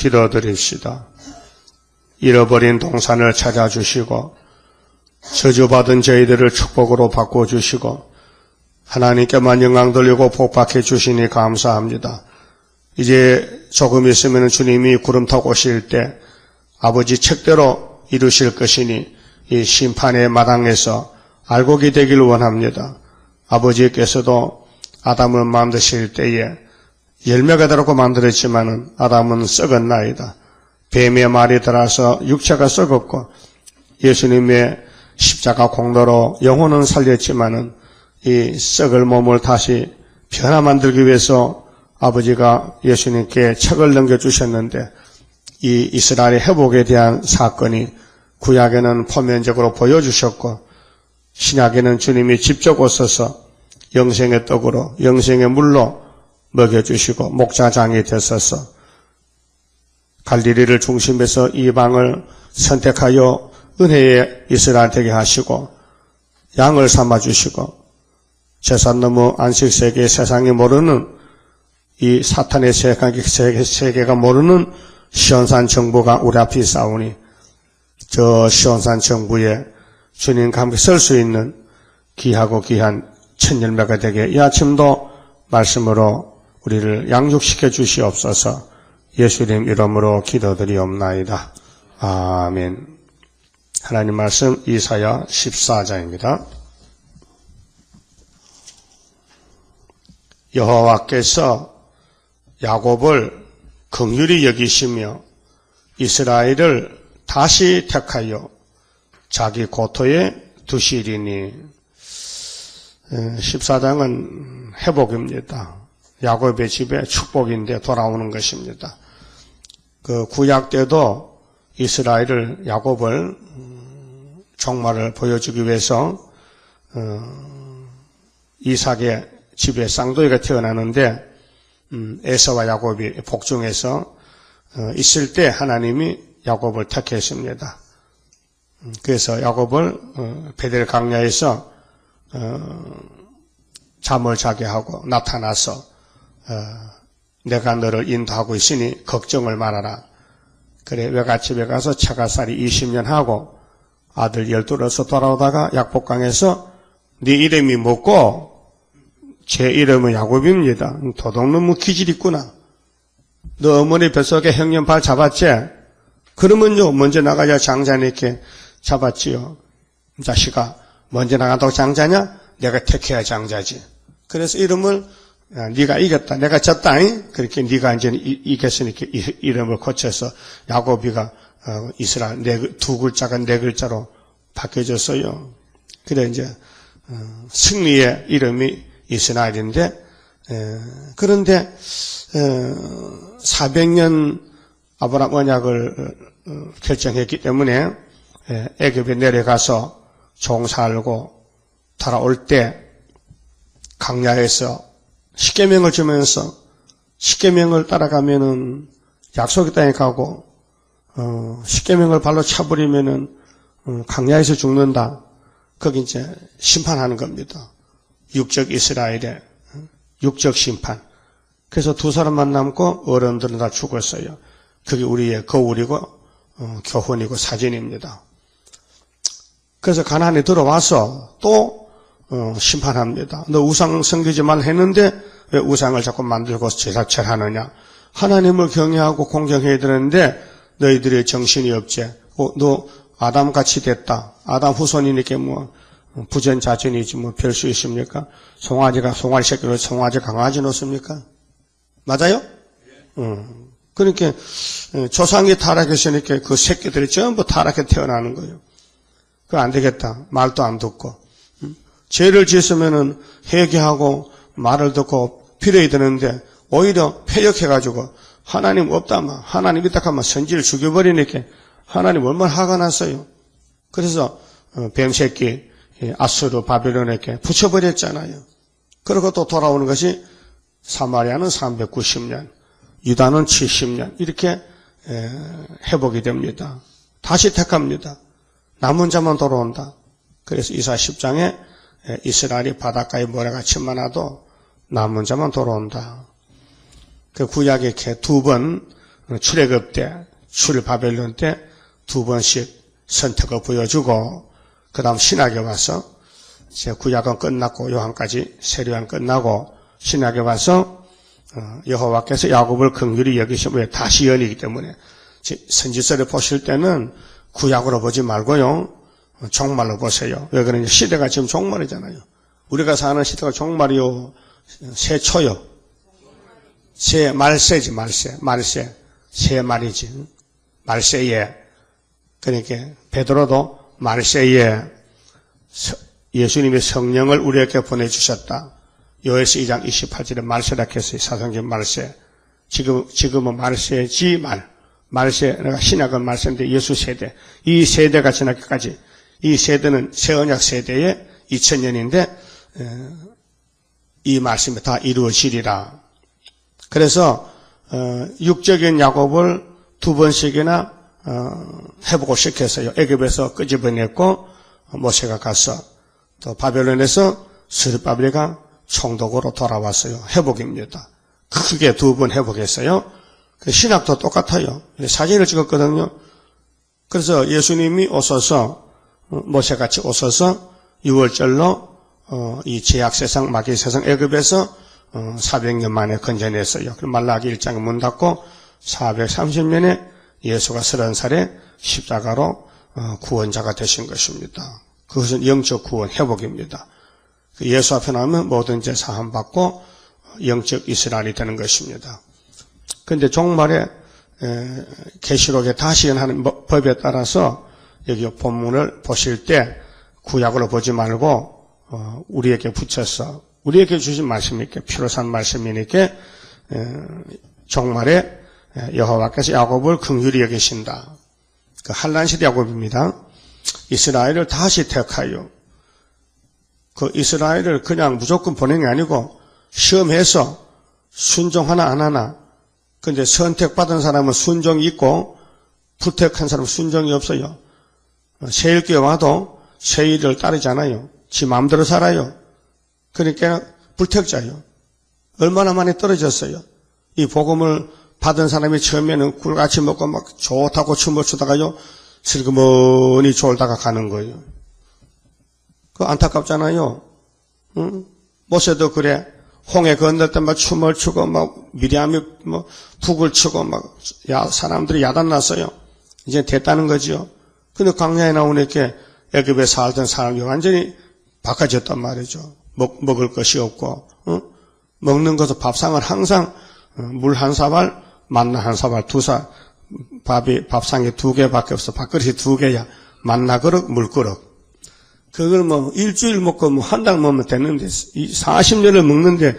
기도드립시다. 잃어버린 동산을 찾아주시고 저주받은 저희들을 축복으로 바꿔주시고 하나님께만 영광 돌리고 복박해 주시니 감사합니다. 이제 조금 있으면 주님이 구름 타고 오실 때 아버지 책대로 이루실 것이니 이 심판의 마당에서 알곡이 되길 원합니다. 아버지께서도 아담을 만드실 때에 열매가 되라고 만들었지만은 아담은 썩었나이다. 뱀의 말이 들어서 육체가 썩었고 예수님의 십자가 공로로 영혼은 살렸지만은 이 썩을 몸을 다시 변화 만들기 위해서 아버지가 예수님께 책을 넘겨주셨는데 이 이스라엘의 회복에 대한 사건이 구약에는 표면적으로 보여주셨고 신약에는 주님이 직접 오셔서 영생의 떡으로 영생의 물로 먹여주시고 목자장이 되셔서 갈릴리를 중심해서 이방을 선택하여 은혜의 이스라엘 되게 하시고 양을 삼아주시고 제산 너머 안식세계 세상이 모르는 이 사탄의 세계가 모르는 시온산 정부가 우리 앞에 싸우니 저 시온산 정부에 주님과 함께 설 수 있는 귀하고 귀한 첫 열매가 되게 이 아침도 말씀으로 우리를 양육시켜 주시옵소서. 예수님 이름으로 기도드리옵나이다. 아멘. 하나님 말씀 이사야 14장입니다. 여호와께서 야곱을 긍휼히 여기시며 이스라엘을 다시 택하여 자기 고토에 두시리니 14장은 회복입니다. 야곱의 집에 축복인데 돌아오는 것입니다. 그 구약 때도 이스라엘을 야곱을 종말을 보여주기 위해서 이삭의 집에 쌍둥이가 태어나는데 에서와 야곱이 복중에서 있을 때 하나님이 야곱을 택했습니다. 그래서 야곱을 베델 강야에서 잠을 자게 하고 나타나서 내가 너를 인도하고 있으니 걱정을 말아라. 그래 외갓집에 가서 차가살이 20년 하고 아들 12로서 돌아오다가 약복강에서 네 이름이 뭐고 제 이름은 야곱입니다. 도둑놈의 기질 있구나. 너 어머니 뱃속에 형님 발 잡았지? 그러면요 먼저 나가야 장자님께 잡았지요. 자식아 먼저 나간다고 장자냐? 내가 택해야 장자지. 그래서 이름을 네가 이겼다. 내가 졌다. 그렇게 네가 이제 이겼으니까 이름을 고쳐서 야곱이가 이스라엘 두 글자가 네 글자로 바뀌어졌어요. 그래 이제 승리의 이름이 이스라엘인데 그런데 400년 아브라함 언약을 결정했기 때문에 애굽에 내려가서 종살고 돌아올 때 강야에서 십계명을 주면서 십계명을 따라가면은 약속의 땅에 가고 십계명을 발로 차버리면은 강야에서 죽는다. 거기 이제 심판하는 겁니다. 육적 이스라엘의 육적 심판. 그래서 두 사람만 남고 어른들은 다 죽었어요. 그게 우리의 거울이고 교훈이고 사진입니다. 그래서 가나안에 들어와서 또 심판합니다. 너 우상 섬기지 말라 했는데 왜 우상을 자꾸 만들고 제사철 하느냐. 하나님을 경외하고 공경해야 되는데 너희들의 정신이 없지. 너 아담같이 됐다. 아담 후손이니까 뭐 부전자전이지 뭐 별 수 있습니까? 송아지 새끼로 송아지 강아지 놓습니까? 맞아요? 그러니까 조상이 타락했으니까 그 새끼들이 전부 타락해 태어나는 거예요. 그거 안 되겠다. 말도 안 듣고. 죄를 지었으면은 회개하고 말을 듣고 빌어야 되는데 오히려 패역해가지고 하나님 없다마 하나님 있다 하면 선지를 죽여버리니까 하나님 얼마나 화가 났어요. 그래서 뱀새끼 아수르 바빌론에게 붙여버렸잖아요. 그리고 또 돌아오는 것이 사마리아는 390년, 유다는 70년 이렇게 회복이 됩니다. 다시 택합니다. 남은 자만 돌아온다. 그래서 이사 10장에 이스라엘이 바닷가에 모래같이 많아도 남은 자만 돌아온다. 그 구약에 이렇게 두 번 출애굽 때, 바벨론 때 두 번씩 선택을 보여주고, 그 다음 신약에 와서, 이제 구약은 끝났고, 요한까지 세례요한 끝나고, 신약에 와서, 여호와께서 야곱을 긍휼히 여기시고, 왜 다시 연이기 때문에, 선지서를 보실 때는 구약으로 보지 말고요, 종말로 보세요. 왜 그러냐? 시대가 지금 종말이잖아요. 우리가 사는 시대가 종말이요, 새초요. 말세지, 말세. 새 말이지. 말세에. 그러니까, 베드로도 말세에 예수님이 성령을 우리에게 보내주셨다. 요에서 2장 28절에 말세라 했어요. 사성경 말세. 지금은 말세지 말세, 내가 신약은 말세인데 예수 세대. 이 세대가 지나기까지. 이 세대는 새언약 세대의 2000년인데, 이 말씀이 다 이루어지리라. 그래서 육적인 야곱을 두 번씩이나 회복을 시켰어요. 애굽에서 끄집어냈고 모세가 가서 또 바벨론에서 스룹바벨이 총독으로 돌아왔어요. 회복입니다. 크게 두 번 회복했어요. 신학도 똑같아요. 사진을 찍었거든요. 그래서 예수님이 오셔서 모세같이 오셔서 6월절로 이 제약세상, 마귀세상 애굽에서 400년 만에 건져냈어요. 그럼 말라기 1장 문 닫고 430년에 예수가 30살에 십자가로 구원자가 되신 것입니다. 그것은 영적 구원 회복입니다. 예수 앞에 나오면 모든 죄 사함 받고 영적 이스라엘이 되는 것입니다. 그런데 종말에 계시록에 다시 하는 법에 따라서 여기 본문을 보실 때 구약으로 보지 말고 우리에게 붙여서 우리에게 주신 말씀이니까 피로 산 말씀이니까 종말에 여호와께서 야곱을 긍휼히 여기신다. 그 한란시대 야곱입니다. 이스라엘을 다시 택하여 그 이스라엘을 그냥 무조건 보낸 게 아니고 시험해서 순종하나 안 하나. 근데 선택받은 사람은 순종이 있고 불택한 사람은 순종이 없어요. 세일교회 와도 세일을 따르잖아요. 지 마음대로 살아요. 그러니까 불택자예요. 얼마나 많이 떨어졌어요. 이 복음을 받은 사람이 처음에는 꿀같이 먹고 막 좋다고 춤을 추다가요. 슬그머니 졸다가 가는 거예요. 그 안타깝잖아요. 응? 모세도 그래. 홍해 건널 때 막 춤을 추고 막 미리암이 뭐 북을 추고 막 사람들이 야단났어요. 이제 됐다는 거죠. 근데 광야에 나오니까 애굽에 살던 사람이 완전히 바꿔졌단 말이죠. 먹을 것이 없고, 먹는 것은 밥상을 항상 물 한 사발, 만나 한 사발, 밥상에 2개밖에 없어. 밥그릇이 2개야. 만나 그릇, 물 그릇. 그걸 뭐 일주일 먹고 뭐 한 달 먹으면 되는데 40년을 먹는데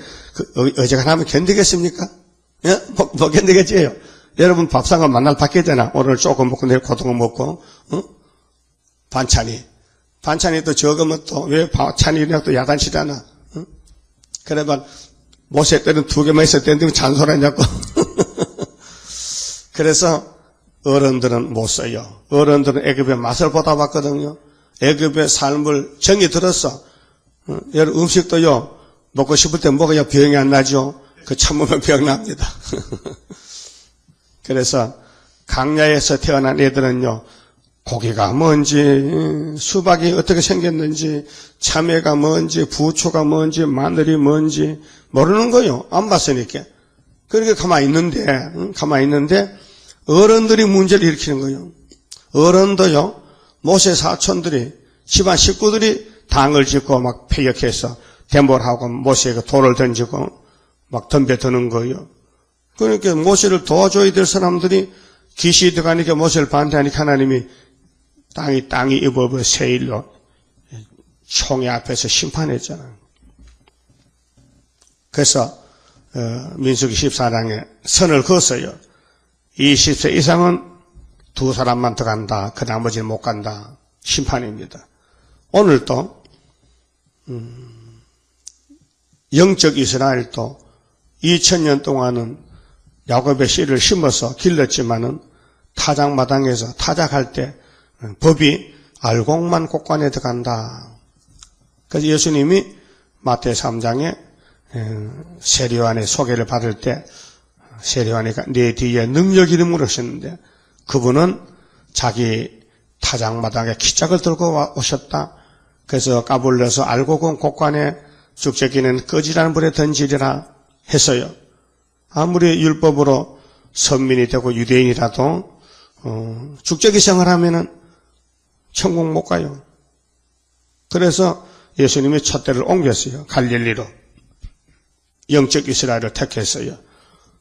어지간하면 견디겠습니까? 예? 못 견디겠지요. 여러분 밥상을 만날 바뀌잖아. 오늘 조금 먹고 내일 고등어 먹고 반찬이 또 적으면 또 왜 반찬이냐 또 야단치잖아. 그래봐 모세 때는 2개만 있을 때는 잔소리하냐고. 그래서 어른들은 못 써요. 어른들은 애굽의 맛을 보다 봤거든요. 애굽의 삶을 정이 들었어. 여러분 음식도요 먹고 싶을 때 먹어야 병이 안 나죠. 그 참으면 병 납니다. 그래서 강야에서 태어난 애들은요 고기가 뭔지 수박이 어떻게 생겼는지 참외가 뭔지 부추가 뭔지 마늘이 뭔지 모르는 거요. 안 봤으니까. 그렇게 가만히 있는데 어른들이 문제를 일으키는 거예요. 어른도요 모세 사촌들이 집안 식구들이 당을 짓고 막 패역해서 대모하고 모세에게 돌을 던지고 막 덤벼드는 거예요. 그러니까 모세를 도와줘야 될 사람들이 기시 들어가니까 모세를 반대하니까 하나님이 땅이 입어버 세일로 총회 앞에서 심판했잖아요. 그래서 민수기 14장에 선을 그었어요. 20세 이상은 2사람만 더 간다. 그 나머지는 못 간다. 심판입니다. 오늘도 영적 이스라엘도 2000년 동안은 야곱의 씨를 심어서 길렀지만은 타작마당에서 타작할 때 법이 알곡만 곳간에 들어간다. 그래서 예수님이 마태 3장에 세례요한의 소개를 받을 때 세례하니까 내 뒤에 능력 이름으로 오셨는데 그분은 자기 타작마당에 기짝을 들고 오셨다. 그래서 까불려서 알고 본 곡간에 죽새끼는 꺼지라는 불에 던지리라 했어요. 아무리 율법으로 선민이 되고 유대인이라도 죽새끼 생활하면은 천국 못 가요. 그래서 예수님이 촛대를 옮겼어요. 갈릴리로. 영적 이스라엘을 택했어요.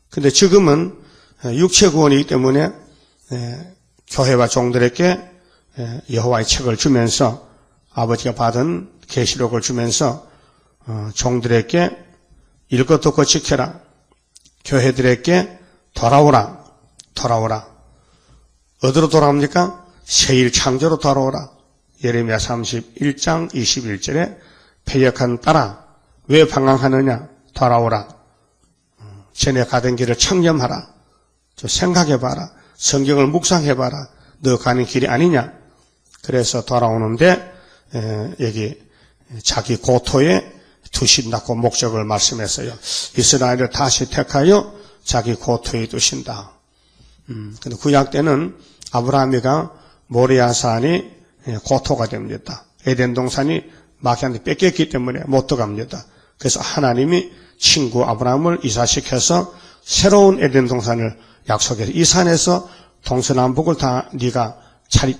근데 지금은 육체 구원이기 때문에 교회와 종들에게 여호와의 책을 주면서 아버지가 받은 계시록을 주면서 종들에게 읽고 듣고 지켜라. 교회들에게 돌아오라. 어디로 돌아옵니까? 새일 창조로 돌아오라. 예레미야 31장 21절에 패역한 딸아 왜 방황하느냐 돌아오라. 전에 가던 길을 청렴하라. 좀 생각해봐라. 성경을 묵상해봐라. 너 가는 길이 아니냐. 그래서 돌아오는데 여기 자기 고토에 두신다고 목적을 말씀했어요. 이스라엘을 다시 택하여 자기 고토에 두신다. 근데 구약 때는 아브라함이가 모리아산이 고토가 됩니다. 에덴 동산이 마귀한테 뺏겼기 때문에 못 들어갑니다. 그래서 하나님이 친구 아브라함을 이사시켜서 새로운 에덴 동산을 약속해서 이 산에서 동서남북을 다 네가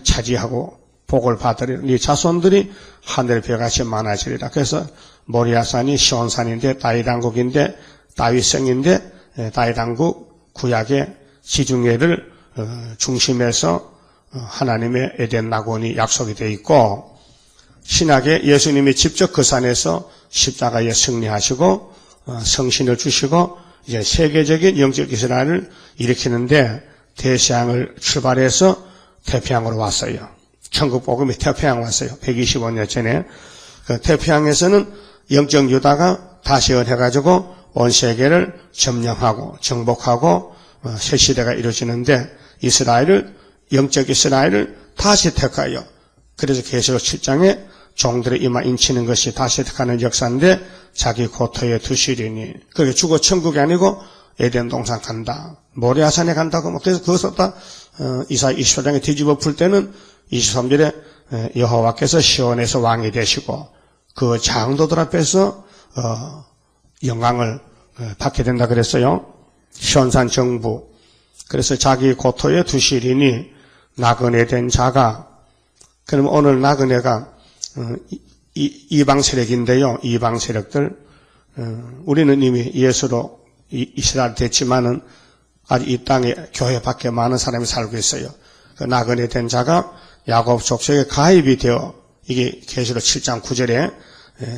차지하고 복을 받으리라. 네 자손들이 하늘의 별같이 많아지리라. 그래서 모리아산이 시온산인데 다윗왕국인데 다윗성인데 다윗왕국 구약의 지중해를 중심에서 하나님의 에덴 낙원이 약속이 되어 있고 신약에 예수님이 직접 그 산에서 십자가에 승리하시고 성신을 주시고 이제 세계적인 영적 이스라엘을 일으키는데 대서양을 출발해서 태평양으로 왔어요. 천국 복음이 태평양 왔어요. 125년 전에. 그 태평양에서는 영적 유다가 다시 해가지고 온 세계를 점령하고 정복하고 새 시대가 이루어지는데 이스라엘을 영적 이스라엘을 다시 택하여 그래서 계시록 7장에 종들의 이마 인치는 것이 다시 택하는 역사인데 자기 고토에 두시리니 그게 죽어 천국이 아니고 에덴 동산 간다. 모리아산에 간다고 그래서 그것을 다 이사야 24장에 뒤집어 풀 때는 23절에 여호와께서 시온에서 왕이 되시고 그 장도들 앞에서 영광을 받게 된다 그랬어요. 시온산 정부. 그래서 자기 고토에 두시리니 나그네 된 자가 그럼 오늘 나그네가 이방 세력인데요. 이방 세력들 우리는 이미 예수로 이스라엘 됐지만은 아직 이 땅에 교회 밖에 많은 사람이 살고 있어요. 그 나그네 된 자가 야곱 족속에 가입이 되어 이게 계시록 7장 9절에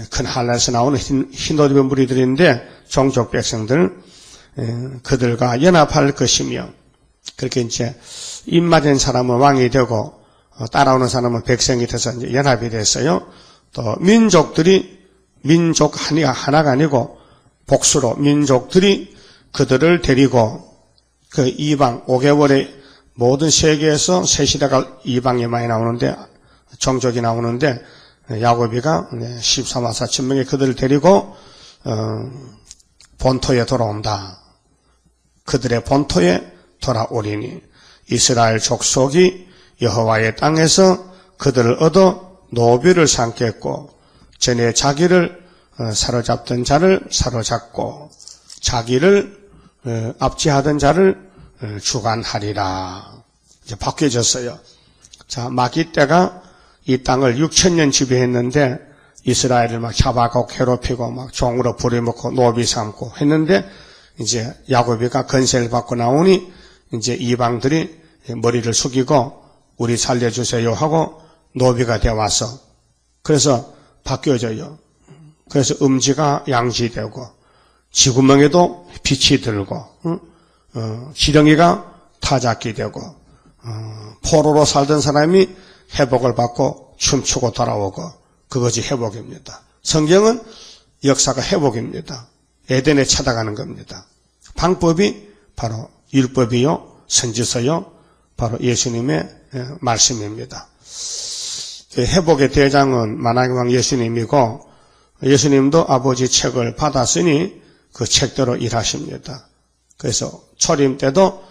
큰 한라에서 나오는 흰옷 입은 무리들인데 종족 백성들 그들과 연합할 것이며 그렇게 이제 입맞은 사람은 왕이 되고 따라오는 사람은 백성이 돼서 이제 연합이 됐어요. 또 민족들이 민족 하나가 아니고 복수로 민족들이 그들을 데리고 그 이방 5개월의 모든 세계에서 새 시대가 이방에 많이 나오는데 종족이 나오는데 야곱이가 14만 4천 명의 그들을 데리고 본토에 돌아온다. 그들의 본토에 돌아오리니 이스라엘 족속이 여호와의 땅에서 그들을 얻어 노비를 삼겠고 전에 자기를 사로잡던 자를 사로잡고 자기를 압제하던 자를 주관하리라. 이제 바뀌어졌어요. 자, 마귀 때가 이 땅을 6,000년 지배했는데 이스라엘을 막 잡아가고 괴롭히고 막 종으로 부려먹고 노비 삼고 했는데 이제 야곱이가 건세를 받고 나오니 이제 이방들이 머리를 숙이고 우리 살려주세요 하고 노비가 되어 와서 그래서 바뀌어져요. 그래서 음지가 양지되고 지구멍에도 빛이 들고 지렁이가 타작기 되고 포로로 살던 사람이 회복을 받고 춤추고 돌아오고 그것이 회복입니다. 성경은 역사가 회복입니다. 에덴에 찾아가는 겁니다. 방법이 바로 율법이요 선지서요 바로 예수님의 말씀입니다. 회복의 대장은 만왕의 왕 예수님이고 예수님도 아버지 책을 받았으니 그 책대로 일하십니다. 그래서 초림 때도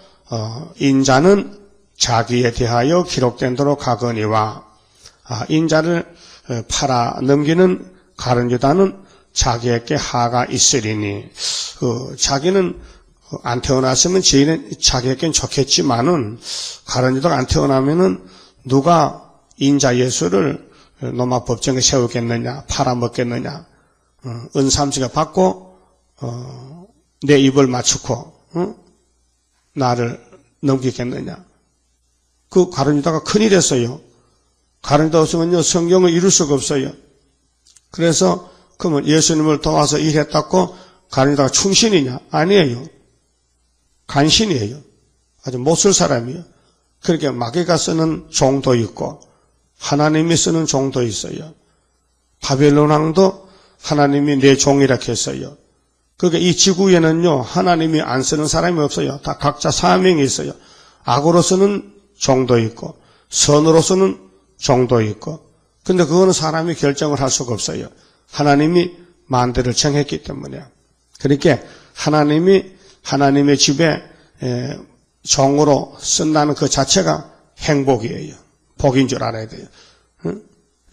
인자는 자기에 대하여 기록된 대로 가거니와 인자를 팔아 넘기는 가룟 유다는 자기에게 하가 있으리니 자기는 안 태어났으면 자기에겐 좋겠지만은 가룟 유다가 안 태어나면은 누가 인자 예수를 로마 법정에 세우겠느냐, 팔아먹겠느냐, 은삼지가 받고 내 입을 맞추고 나를 넘기겠느냐. 그 가룟 유다가 큰일 했어요. 가룟 유다 없으면요 성경을 이룰 수가 없어요. 그래서 그러면 예수님을 도와서 일했다고 가룟 유다가 충신이냐? 아니에요. 간신이에요. 아주 못 쓸 사람이에요. 그렇게 마귀가 쓰는 종도 있고 하나님이 쓰는 종도 있어요. 바벨론 왕도 하나님이 내 종이라 했어요. 그러니까 이 지구에는요 하나님이 안 쓰는 사람이 없어요. 다 각자 사명이 있어요. 악으로서는 종도 있고 선으로서는 종도 있고 근데 그거는 사람이 결정을 할 수가 없어요. 하나님이 만대를 정했기 때문에. 그러니까 하나님의 집에 종으로 쓴다는 그 자체가 행복이에요. 복인 줄 알아야 돼요. 응?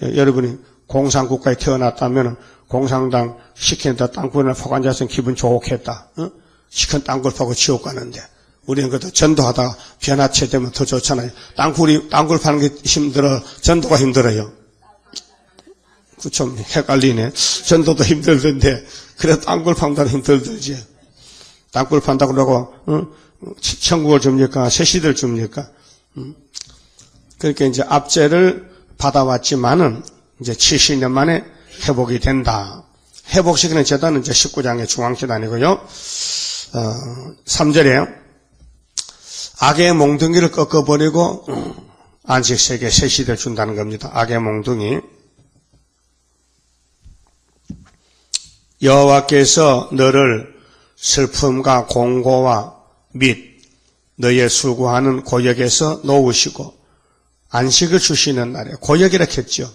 여러분이 공산국가에 태어났다면 공산당 시키는데 땅굴에 퍼 앉아서 기분 좋겠다. 응? 시큰 땅굴 파고 지옥 가는데 우리는 그래도 전도하다가 변화체 되면 더 좋잖아요. 땅굴 파는 게 힘들어. 전도가 힘들어요. 그 좀 헷갈리네. 전도도 힘들던데 그래 땅굴 판다 힘들지. 땅굴 판다고 그러고 천국을 줍니까? 새시들 줍니까? 그렇게 이제 압제를 받아왔지만은 이제 70년 만에 회복이 된다. 회복시키는 제단은 이제 19장의 중앙제단이고요. 3절에 악의 몽둥이를 꺾어버리고 안식세계 새시대를 준다는 겁니다. 악의 몽둥이. 여호와께서 너를 슬픔과 공고와 및 너의 수고하는 고역에서 놓으시고 안식을 주시는 날에 고역이라 했죠.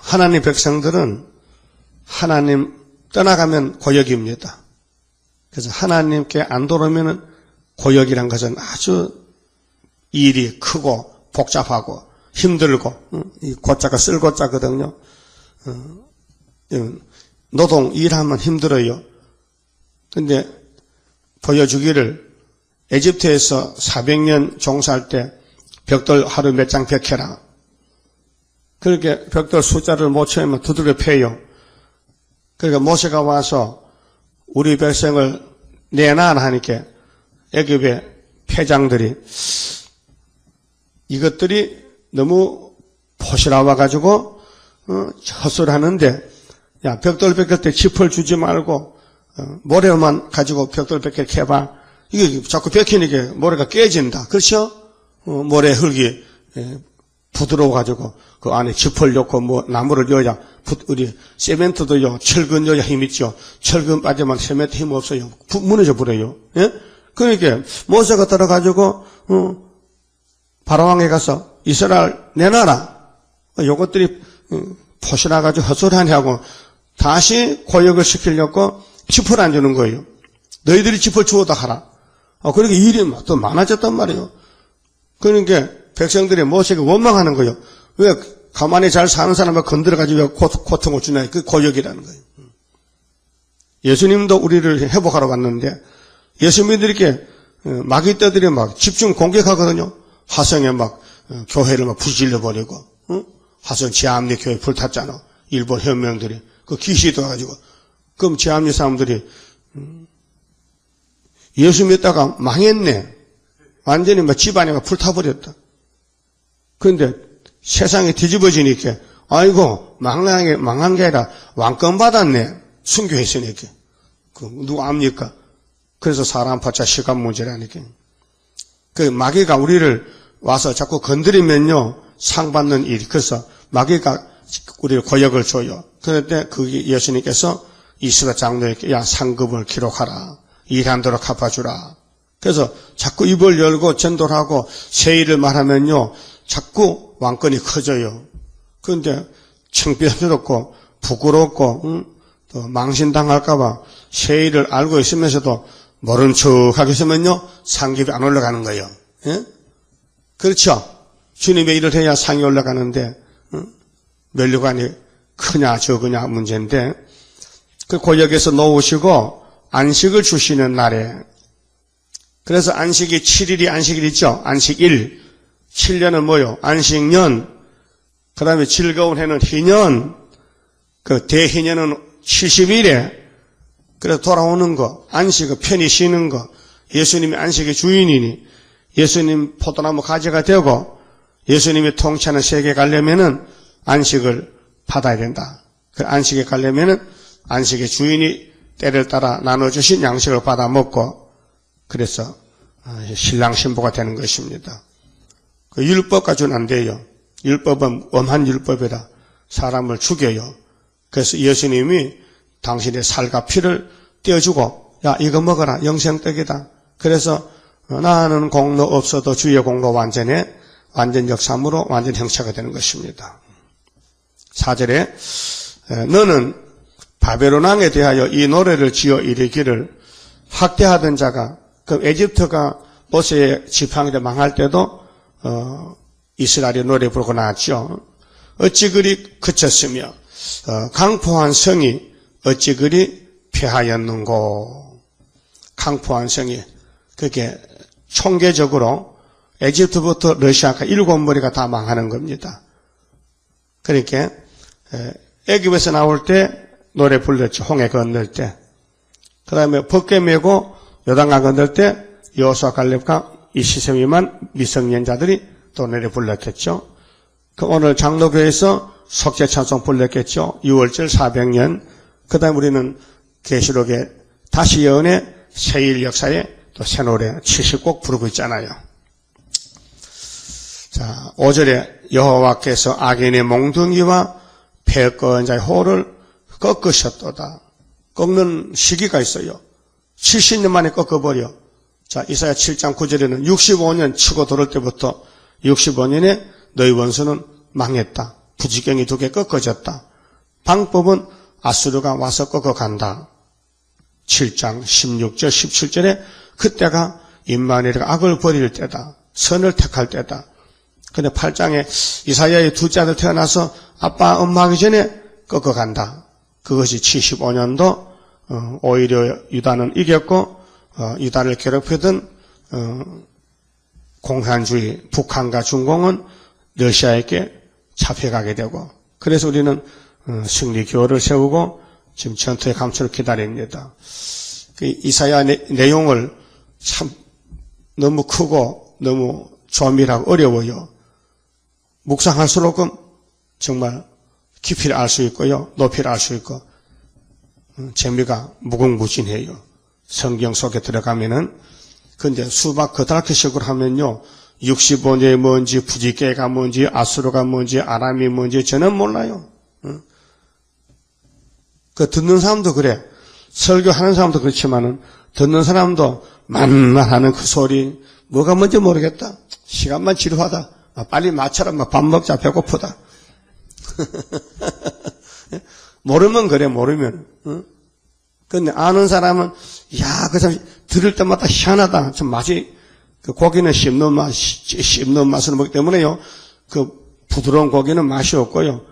하나님 백성들은 하나님 떠나가면 고역입니다. 그래서 하나님께 안 돌아오면 고역이란 것은 아주 일이 크고 복잡하고 힘들고 이 고자가 쓸고자거든요. 노동 일하면 힘들어요. 근데 보여주기를 에집트에서 400년 종사할 때 벽돌 하루 몇 장 벽해라. 그렇게 벽돌 숫자를 못 채우면 두들겨 패요. 그러니까 모세가 와서 우리 백성을 내놔라 하니까 애굽의 패장들이 이것들이 너무 포시라와가지고 헛소리하는데 야 벽돌 벽할 때 짚을 주지 말고 모래만 가지고 벽돌 벽을 캐봐. 이게 자꾸 벽히니까 모래가 깨진다. 그렇죠? 모래 흙이 부드러워가지고 그 안에 짚을 넣고 뭐 나무를 넣어야 우리 세멘트도요 철근 넣어야 힘 있죠. 철근 빠지면 세멘트 힘 없어요. 무너져 버려요. 예? 그러니까 모세가 따라가지고 바로왕에 가서 이스라엘 내놔라. 요것들이 포시나가지고 헛소리하냐고 다시 고역을 시키려고 짚을 안 주는 거예요. 너희들이 짚을 주어다 하라. 그러니까 일이 또 많아졌단 말이에요. 그러니까 백성들이 모세가 원망하는 거예요. 왜 가만히 잘 사는 사람을 건드려가지고 왜 고통을 주냐. 그 고역이라는 거예요. 예수님도 우리를 회복하러 왔는데 예수님들에게 마귀 떼들이 막 집중 공격하거든요. 화성에 막 교회를 막 부질러버리고 화성 지암리 교회 불탔잖아. 일본 혁명들이 그 귀신이 떠가지고 그럼 지암리 사람들이 예수 믿다가 망했네. 완전히 막 집안이 막 불타버렸다. 그런데 세상이 뒤집어지니까 아이고 망한 게 아니라 왕권 받았네. 순교했으니까. 그 누가 압니까? 그래서 사람 파자 시간 문제라니까. 그 마귀가 우리를 와서 자꾸 건드리면요 상 받는 일. 그래서 마귀가 우리를 고역을 줘요. 그런데 그게 예수님께서 이스라 장로에게 야 상급을 기록하라. 일한 대로 갚아주라. 그래서 자꾸 입을 열고 전도를 하고 새 일을 말하면요 자꾸 왕권이 커져요. 그런데 창피스럽고 부끄럽고 또 망신당할까봐 세일을 알고 있으면서도 모른 척하게 있으면요, 상급이 안 올라가는 거예요. 예? 그렇죠? 주님의 일을 해야 상이 올라가는데, 면류관이 크냐 적으냐 문제인데, 그 고역에서 놓으시고 안식을 주시는 날에, 그래서 안식이 7일이 안식일이죠. 안식일. 7년은 뭐요? 안식년. 그 다음에 즐거운 해는 희년. 그 대희년은 70일에. 그래서 돌아오는 거. 안식은 편히 쉬는 거. 예수님이 안식의 주인이니 예수님 포도나무 가지가 되고 예수님이 통치하는 세계에 가려면은 안식을 받아야 된다. 그 안식에 가려면은 안식의 주인이 때를 따라 나눠주신 양식을 받아 먹고 그래서 신랑 신부가 되는 것입니다. 그 율법 가지고는 안 돼요. 율법은 엄한 율법이라 사람을 죽여요. 그래서 예수님이 당신의 살과 피를 떼어주고 야 이거 먹어라 영생떡이다. 그래서 나는 공로 없어도 주의 공로 완전 역삼으로 완전 형체가 되는 것입니다. 4절에 너는 바벨론 왕에 대하여 이 노래를 지어 이르기를 학대하던 자가 그 에집트가 모세의 지팡이를 망할 때도 이스라엘이 노래 부르고 나왔죠. 어찌 그리 그쳤으며 강포한 성이 어찌 그리 패하였는고. 강포한 성이 그게 총계적으로 에집트부터 러시아가 7머리가 다 망하는 겁니다. 그러니까 애굽에서 나올 때 노래 불렀죠. 홍해 건널 때. 그 다음에 벗개 메고 요단강 건널 때 여호수아 갈렙과 이 시세미만 미성년자들이 또 노래 불렀겠죠. 그 오늘 장로교에서 속죄찬송 불렀겠죠. 6월절 400년. 그 다음에 우리는 계시록의 다시 예언의 새일 역사에 또 새 노래 70곡 부르고 있잖아요. 자, 5절에 여호와께서 악인의 몽둥이와 패권 자의 호를 꺾으셨도다. 꺾는 시기가 있어요. 70년 만에 꺾어버려. 자, 이사야 7장 9절에는 65년 치고 돌을 때부터 65년에 너희 원수는 망했다. 부지경이 2개 꺾어졌다. 방법은 아수르가 와서 꺾어간다. 7장 16절 17절에 그때가 임마누엘가 악을 버릴 때다. 선을 택할 때다. 근데 8장에 이사야의 둘째 아들 태어나서 아빠 엄마 하기 전에 꺾어간다. 그것이 75년도 오히려 유다는 이겼고 유다를 괴롭히던 공산주의 북한과 중공은 러시아에게 잡혀가게 되고 그래서 우리는 승리교를 세우고 지금 전투의 감초를 기다립니다. 그 이사야 내용을 참 너무 크고 너무 조밀하고 어려워요. 묵상할수록은 정말 깊이를 알 수 있고요. 높이를 알 수 있고 재미가 무궁무진해요. 성경 속에 들어가면은 근데 수박 그다랗게식으로 하면요. 65년이 뭔지 부지개가 뭔지 아수르가 뭔지 아람이 뭔지 저는 몰라요. 그 듣는 사람도 그래. 설교하는 사람도 그렇지만은 듣는 사람도 만만하는 그 소리 뭐가 뭔지 모르겠다. 시간만 지루하다. 빨리 마쳐라. 밥 먹자. 배고프다. 모르면 그래. 모르면. 근데 아는 사람은 야, 그 사람 들을 때마다 희한하다. 좀 맛이 그 고기는 씹는 맛으로 먹기 때문에요. 그 부드러운 고기는 맛이 없고요.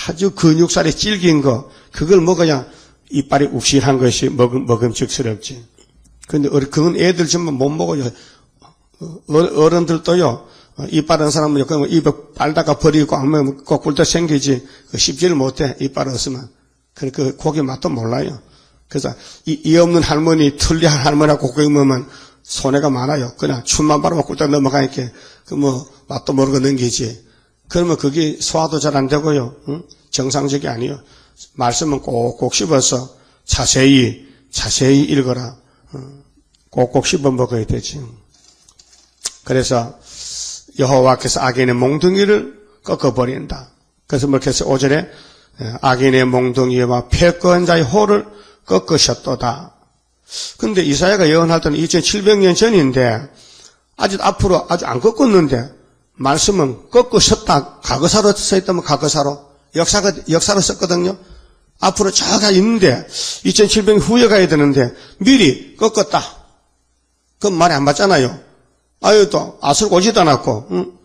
아주 근육살이 질긴 거 그걸 먹어야 이빨이 욱신한 것이 먹음직스럽지. 근데 그건 애들 전부 못 먹어요. 어른들도요. 이빨 한 사람은 입에 빨다가 버리고 하면 거꾸로 생기지. 씹지를 못해. 이빨 없으면. 그 고기 맛도 몰라요. 그래서 이 없는 할머니, 틀리한 할머니하고 고기 먹으면 손해가 많아요. 그냥 춤만 바라보고 꿀떡 넘어가니까 맛도 모르고 넘기지. 그러면 그게 소화도 잘 안 되고요. 정상적이 아니에요. 말씀은 꼭꼭 씹어서 자세히 읽어라. 꼭꼭 씹어 먹어야 되지. 그래서 여호와께서 악인의 몽둥이를 꺾어버린다. 그래서 그렇게 해서 5절에 악인의 몽둥이와 패권자의 호를 꺾으셨도다. 근데 이사야가 예언할 때는 2700년 전인데 아직 앞으로 아주 안 꺾었는데 말씀은 꺾으셨다. 과거사로 써있다면 과거사로 역사로 썼거든요. 앞으로 저가 있는데 2700년 후에 가야 되는데 미리 꺾었다. 그건 말이 안 맞잖아요. 아유 또 아술 오지도 않았고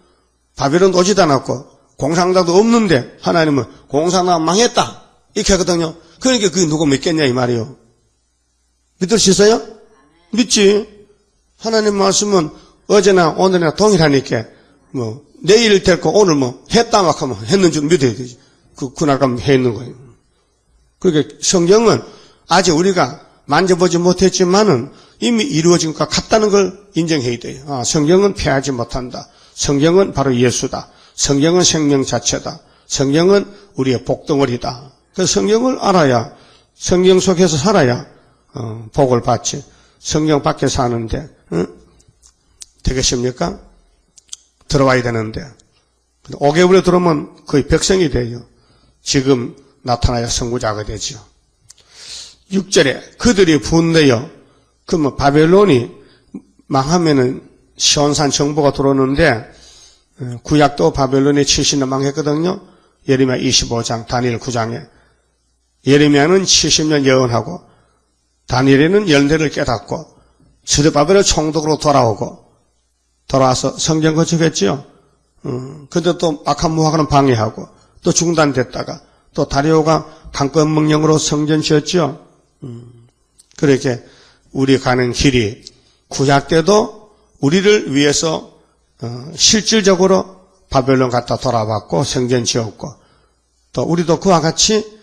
바벨론 오지도 않았고 공산당도 없는데 하나님은 공산당 망했다 이렇게 하거든요. 그러니까 그게 누구 믿겠냐 이 말이에요. 믿을 수 있어요? 믿지. 하나님 말씀은 어제나 오늘이나 동일하니까 뭐 내일 될 거 오늘 뭐 했다 막 하면 했는 줄 믿어야 되지. 그날 가면 해 있는 거예요. 그러니까 성경은 아직 우리가 만져보지 못했지만은 이미 이루어진 것과 같다는 걸 인정해야 돼요. 아, 성경은 패하지 못한다. 성경은 바로 예수다. 성경은 생명 자체다. 성경은 우리의 복덩어리다. 그래서 성경을 알아야 성경 속에서 살아야 복을 받지. 성경 밖에 사는데 되겠습니까? 들어와야 되는데 5개월에 들어오면 거의 백성이 돼요. 지금 나타나야 선구자가 되죠. 6절에 그들이 분내요. 그러면 바벨론이 망하면은 시온산 정부가 들어오는데 구약도 바벨론이 70년 망했거든요. 예레미야 25장, 다니엘 9장에 예레미야는 70년 예언하고 다니엘은 열대를 깨닫고 스룹바벨의 총독으로 돌아와서 성경 거쳐겠지요. 근데 또 악한 무화과는 방해하고 또 중단됐다가 또 다리오가 강권 명령으로 성전 지었죠. 그렇게 우리 가는 길이 구약 때도 우리를 위해서 실질적으로 바벨론 갔다 돌아왔고 성전 지었고 또 우리도 그와 같이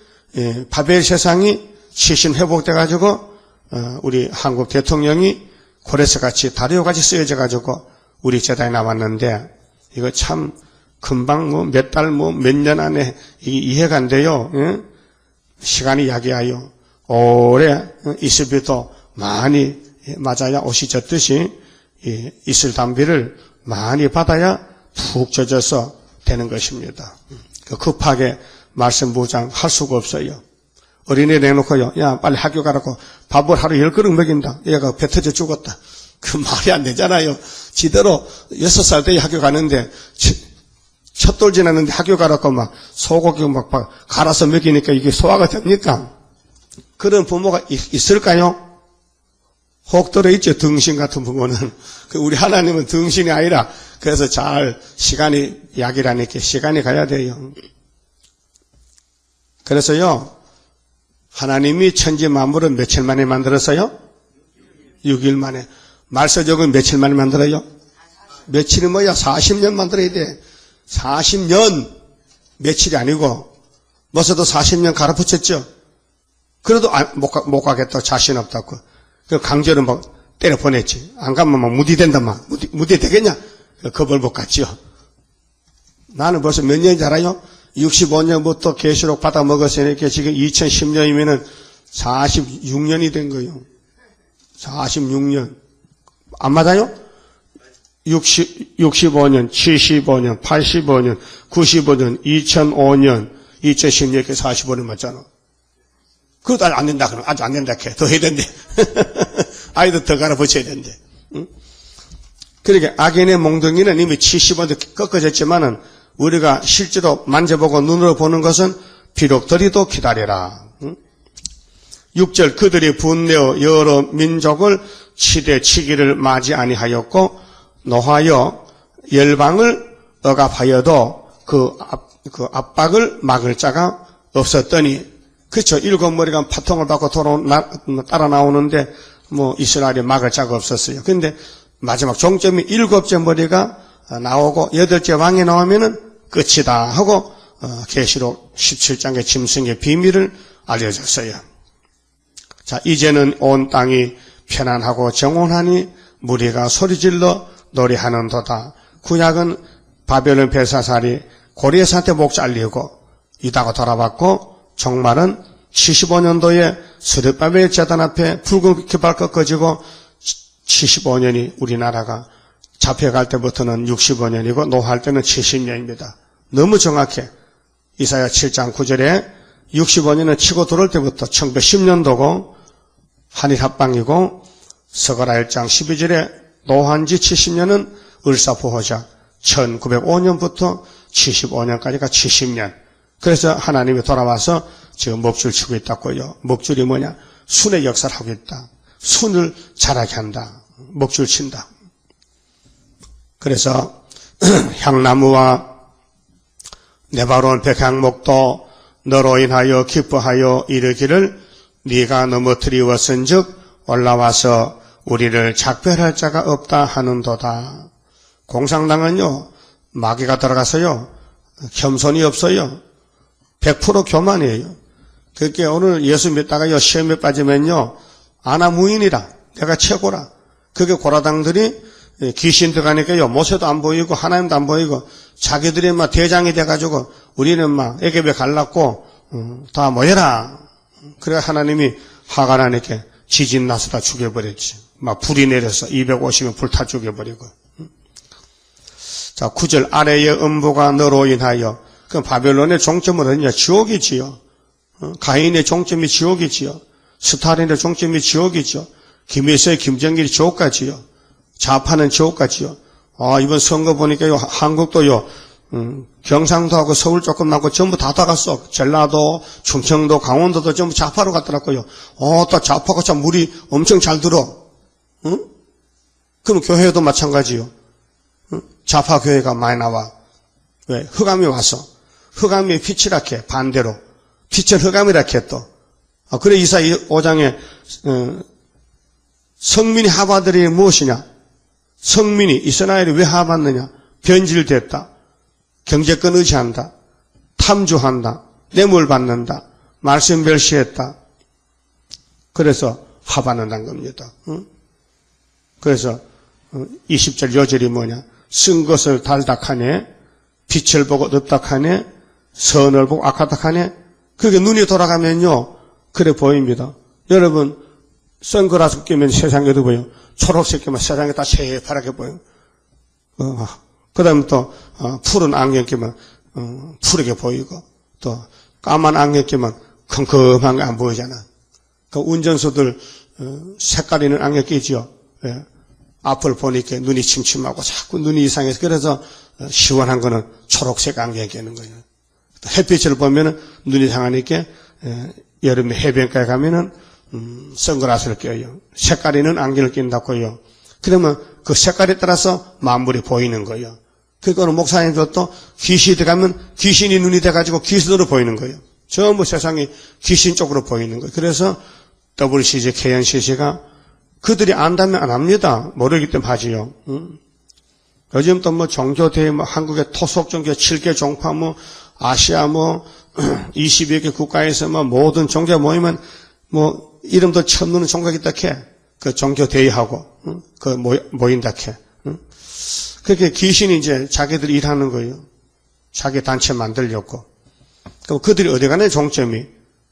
바벨 세상이 시신 회복돼 가지고 우리 한국 대통령이 고레스같이 다리오같이 쓰여져 가지고 우리 제단에 나왔는데 이거 참 금방 몇 달 몇 년 안에 이해가 안 돼요. 예? 시간이 야기하여 오래 이슬비도 많이 맞아야 옷이 젖듯이 이슬 담비를 많이 받아야 푹 젖어서 되는 것입니다. 급하게 말씀 무장할 수가 없어요. 어린애 내놓고요. 야 빨리 학교 가라고 밥을 하루 10그릇 먹인다. 얘가 배 터져 죽었다. 그 말이 안 되잖아요. 지대로 6살 때 학교 가는데 첫돌 지났는데 학교 가라고 막 소고기 막 갈아서 먹이니까 이게 소화가 됩니까? 그런 부모가 있을까요? 혹 들어있죠. 등신 같은 부모는. 우리 하나님은 등신이 아니라 그래서 잘 시간이 약이라니까 시간이 가야 돼요. 그래서요. 하나님이 천지 만물을 며칠 만에 만들었어요? 6일 만에. 말서적은 며칠 만에 만들어요? 며칠이 뭐야? 40년 만들어야 돼. 40년 며칠이 아니고 뭐서도 40년 갈아붙였죠. 그래도 못 가겠다고 자신 없다고. 그 강제로 막 때려 보냈지. 안 가면 막 무디된다 막. 무디 되겠냐? 겁을 못 갔죠. 나는 벌써 몇 년인지 알아요? 65년부터 계시록 받아 먹었으니까 지금 2010년이면은 46년이 된 거예요. 46년. 안 맞아요? 65년, 75년, 85년, 95년, 2005년, 2010년 이렇게 45년 맞잖아. 그것도 안 된다 그러면 아주 안 된다 해. 더 해야 된대. 아이도 더 갈아붙여야 된대. 응? 그러니까 악인의 몽둥이는 이미 70원 꺾어졌지만은 우리가 실제로 만져보고 눈으로 보는 것은 비록 더리도 기다려라. 응? 6절 그들이 분내어 여러 민족을 치되 치기를 맞이 아니하였고 노하여 열방을 억압하여도 그 압박을 막을 자가 없었더니 그렇죠. 7머리가 파통을 받고 따라 나오는데 뭐 이스라엘이 막을 자가 없었어요. 그런데 마지막 종점이 7째 머리가 나오고 8째 왕이 나오면은 끝이다 하고 계시록 17장의 짐승의 비밀을 알려줬어요. 자, 이제는 온 땅이 편안하고 정온하니 무리가 소리질러 노래하는도다. 구약은 바벨론 벨사살이 고리에서한테 목 잘리고 유다가 돌아왔고 종말은 75년도에 스룹바벨 제단 앞에 붉은 깃발 꺾어지고 75년이 우리나라가 잡혀갈 때부터는 65년이고 노할 때는 70년입니다. 너무 정확해. 이사야 7장 9절에 65년은 치고 들어올 때부터 1910년도고 한일 합방이고 서가라 1장 12절에 노한 지 70년은 을사포호자 1905년부터 75년까지가 70년. 그래서 하나님이 돌아와서 지금 먹줄 치고 있다고요. 먹줄이 뭐냐? 순의 역사를 하고 있다. 순을 자라게 한다. 먹줄 친다. 그래서 향나무와 네바론 백향목도 너로 인하여 기뻐하여 이르기를 네가 넘어뜨리웠은즉 올라와서 우리를 작별할 자가 없다 하는도다. 공산당은요, 마귀가 들어가서요, 겸손이 없어요. 100% 교만이에요. 그렇게 오늘 예수 믿다가요, 시험에 빠지면요, 아나무인이라, 내가 최고라. 그게 고라당들이 귀신 들어가니까요, 모세도 안 보이고, 하나님도 안 보이고, 자기들이 막 대장이 돼가지고, 우리는 막 애굽에 갈랐고, 다 모여라. 그래 하나님이 화가 나니까 지진 나서 다 죽여버렸지. 막 불이 내려서 250명 불타 죽여버리고. 자, 9절 아래의 음부가 너로 인하여 그 바벨론의 종점은 어디냐? 지옥이지요. 가인의 종점이 지옥이지요. 스탈린의 종점이 지옥이지요. 김일성의 김정일이 지옥까지요. 좌파는 지옥까지요. 이번 선거 보니까요, 한국도요, 경상도하고 서울 조금 나고 전부 다 갔어. 전라도, 충청도, 강원도도 전부 좌파로 갔더라고요. 또 좌파가 참 물이 엄청 잘 들어. 응? 그럼 교회도 마찬가지요. 좌파 교회가 많이 나와. 왜? 흑암이 와서. 흑암이 빛이라케, 반대로. 빛은 흑암이라케 또. 그래 이사야 5장에 성민이 하바들이 무엇이냐? 성민이 이스라엘이 왜 하봤느냐? 변질됐다. 경제권 의지한다. 탐주한다. 뇌물 받는다. 말씀 멸시했다. 그래서 화받는다는 겁니다. 그래서 20절 여절이 뭐냐? 쓴 것을 달닥하네. 빛을 보고 덥닥하네. 선을 보고 악하닥하네. 그게 눈이 돌아가면요. 그래 보입니다. 여러분 선글라스 끼면 세상에도 보여. 초록색 끼면 세상에 다 새파랗게 보여. 그 다음에 또 푸른 안경 끼면 푸르게 보이고 또 까만 안경 끼면 컴컴한 게 안 보이잖아. 그 운전수들 색깔 있는 안경 끼지요. 예. 앞을 보니까 눈이 침침하고 자꾸 눈이 이상해서 그래서 시원한 거는 초록색 안경 끼는 거예요. 햇빛을 보면은 눈이 상하니까 여름에 해변가에 가면은 선글라스를 껴요. 색깔 있는 안경을 낀다고요. 그러면 그 색깔에 따라서 만물이 보이는 거예요. 그거는 목사님들도 귀신이 들어가면 귀신이 눈이 돼가지고 귀신으로 보이는 거예요. 전부 세상이 귀신 쪽으로 보이는 거예요. 그래서 WCG, KNCC가 그들이 안다면 안 합니다. 모르기 때문에 하지요. 요즘 또 뭐 종교대회, 뭐 한국의 토속 종교 7개 종파, 뭐 아시아 뭐 20여 개 국가에서 뭐 모든 종교 모이면 뭐 이름도 처음 듣는 종교가 있다 캐. 그 종교대회하고, 그 모인다 캐. 그렇게 귀신이 이제 자기들이 일하는 거예요. 자기 단체 만들려고. 그럼 그들이 어디 가네, 종점이?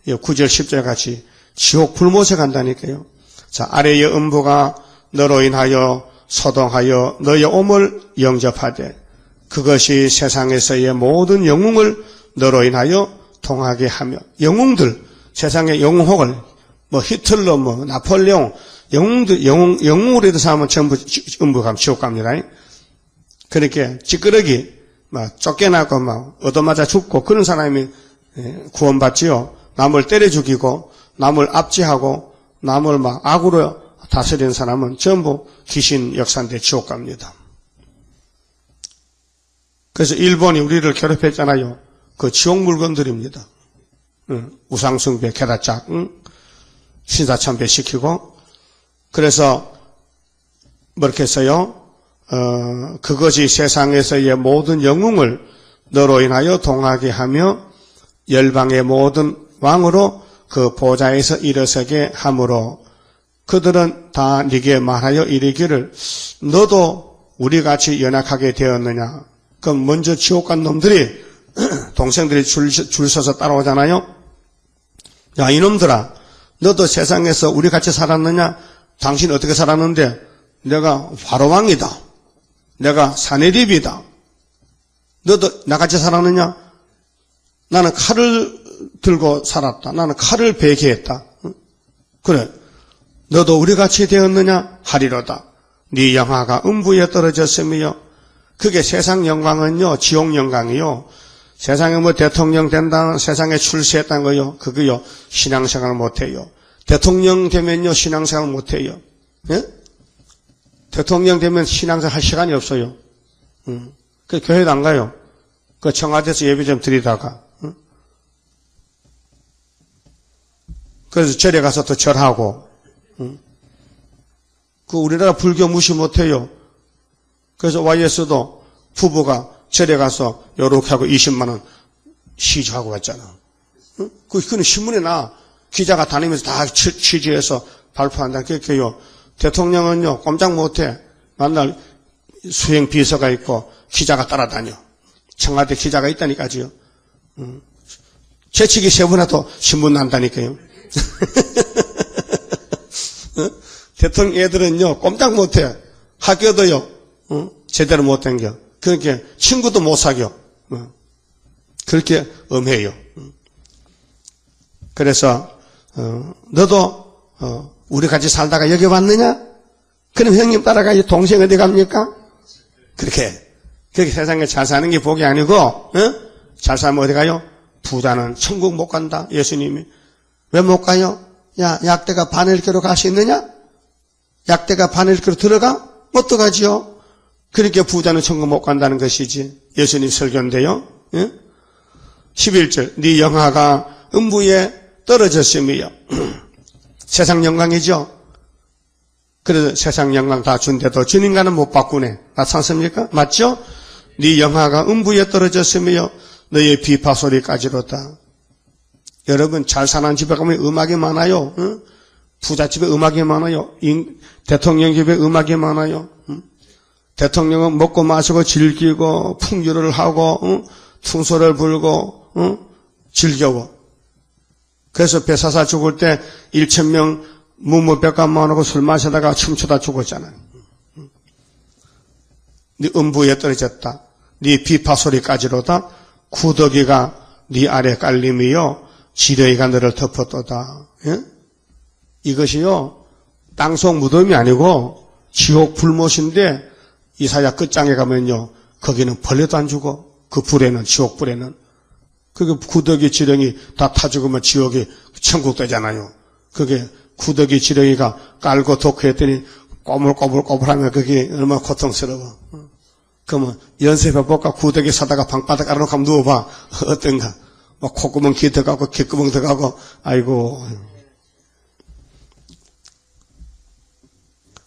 9절, 10절 같이 지옥 불못에 간다니까요. 자, 아래의 음부가 너로 인하여 소동하여 너의 오물 영접하되 그것이 세상에서의 모든 영웅을 너로 인하여 통하게 하며 영웅들, 세상의 영웅혹을 뭐 히틀러, 뭐 나폴레옹, 영웅들, 영웅으로 해서 사람은 전부 음부 가면 지옥 갑니다. 그렇게 찌끄러기, 막 쫓겨나고 막 얻어맞아 죽고 그런 사람이 구원받지요. 남을 때려 죽이고 남을 압제하고 남을 막 악으로 다스리는 사람은 전부 귀신 역사인데 지옥 갑니다. 그래서 일본이 우리를 괴롭혔잖아요. 그 지옥 물건들입니다. 우상숭배, 게다짝, 신사참배 시키고 그래서 뭐렇게 했어요? 그것이 세상에서의 모든 영웅을 너로 인하여 동하게 하며 열방의 모든 왕으로 그 보좌에서 일어서게 하므로 그들은 다 네게 말하여 이르기를 너도 우리같이 연약하게 되었느냐. 그럼 먼저 지옥 간 놈들이 동생들이 줄 서서 따라오잖아요. 야 이놈들아 너도 세상에서 우리같이 살았느냐. 당신 어떻게 살았는데 내가 바로왕이다. 내가 사내립이다. 너도 나같이 살았느냐? 나는 칼을 들고 살았다. 나는 칼을 배기했다. 그래. 너도 우리같이 되었느냐? 하리로다. 네 영화가 음부에 떨어졌으며 그게 세상 영광은요. 지옥 영광이요. 세상에 뭐 대통령 된다, 세상에 출세했다는 거요. 그거요. 신앙생활 못해요. 대통령 되면요. 신앙생활 못해요. 예? 대통령 되면 신앙생활 할 시간이 없어요. 그 교회도 안 가요. 그 청와대에서 예배 좀 드리다가. 그래서 절에 가서 또 절하고. 그 우리나라 불교 무시 못해요. 그래서 YS도 부부가 절에 가서 요렇게 하고 20만 원 시주하고 왔잖아. 그거는 신문에 나. 기자가 다니면서 다 취재해서 발표한다. 그렇게요. 대통령은요, 꼼짝 못해. 만날 수행 비서가 있고, 기자가 따라다녀. 청와대 기자가 있다니까요. 재치기 세 번 해도 신문 난다니까요. 대통령 애들은요, 꼼짝 못해. 학교도요, 제대로 못 다녀. 그렇게 친구도 못 사겨. 그렇게 엄해요. 그래서 너도 우리 같이 살다가 여기 왔느냐? 그럼 형님 따라가 동생 어디 갑니까? 그렇게 세상에 잘 사는 게 복이 아니고 잘 살면 어디 가요? 부자는 천국 못 간다. 예수님이. 왜 못 가요? 야, 약대가 바늘기로 갈 수 있느냐? 약대가 바늘기로 들어가? 못 들어가지요. 그렇게 부자는 천국 못 간다는 것이지. 예수님 설교인데요. 11절 네 영화가 음부에 떨어졌으며 세상 영광이죠. 그래서 세상 영광 다 준대도 주님과는 못 바꾸네. 맞습니까? 맞죠? 네 영화가 음부에 떨어졌으며 너의 비파 소리까지로다. 여러분 잘 사는 집에 가면 음악이 많아요. 부잣집에 음악이 많아요. 대통령 집에 음악이 많아요. 대통령은 먹고 마시고 즐기고 풍류를 하고 퉁소를 불고 즐겨워. 그래서 배사사 죽을 때 1,000명 무무백관만하고 술 마시다가 춤추다 죽었잖아요. 네 음부에 떨어졌다. 네 비파 소리까지로다. 구더기가 네 아래 깔림이요 지뢰가 너를 덮었도다. 예? 이것이요 땅속 무덤이 아니고 지옥 불못인데 이사야 끝장에 가면요 거기는 벌레도 안 죽어. 그 불에는 지옥 불에는 그게 구더기 지렁이 다 타 죽으면 지옥이 천국 되잖아요. 그게 구더기 지렁이가 깔고 독했더니 꼬물꼬물꼬물하면 그게 얼마나 고통스러워. 그러면 연습해볼까? 구더기 사다가 방바닥 깔아놓고 한번 누워봐. 어떤가? 막 콧구멍 귀 들어가고 귓구멍 들어가고 아이고.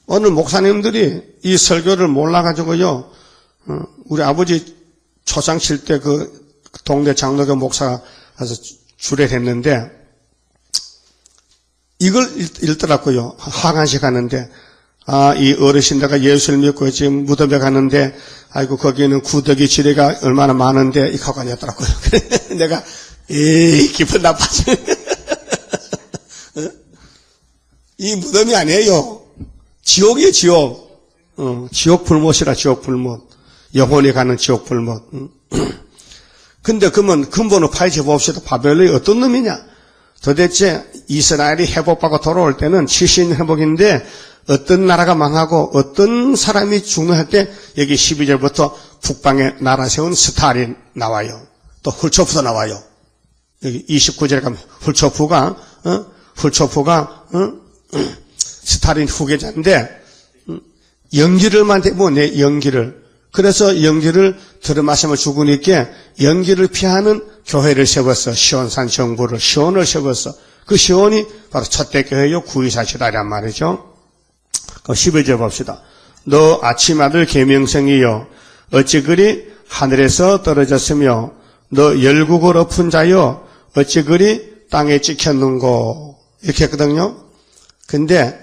오늘 목사님들이 이 설교를 몰라가지고요. 우리 아버지 초상 칠 때 그 동네 장로교 목사가 가서 주례를 했는데 이걸 읽더라고요. 하간식 하는데 이 어르신들가 예수를 믿고 지금 무덤에 가는데 아이고 거기는 구더기 지뢰가 얼마나 많은데 이 가고 다녔더라고요. 내가 기분 나빠져. 이 무덤이 아니에요. 지옥이에요. 지옥. 지옥 불못이라 지옥 불못. 영혼이 가는 지옥 불못. 근데 그러면 근본을 파헤쳐 봅시다. 바벨론이 어떤 놈이냐? 도대체 이스라엘이 회복받고 돌아올 때는 70년 회복인데 어떤 나라가 망하고 어떤 사람이 죽는 때 여기 12절부터 북방에 나라 세운 스탈린 나와요. 또 훌초프도 나와요. 여기 29절에 가면 훌초프가 스탈린 후계자인데 연기를만 대고 내 연기를 그래서 연기를 들어마시면 죽으니까 연기를 피하는 교회를 세웠어. 시온산 정부를 시온을 세웠어. 그 시온이 바로 첫대교회요 924시다란 말이죠. 12절 봅시다. 너 아침 아들 계명성이여 어찌 그리 하늘에서 떨어졌으며 너 열국을 엎은 자여 어찌 그리 땅에 찍혔는고 이렇게 했거든요. 근데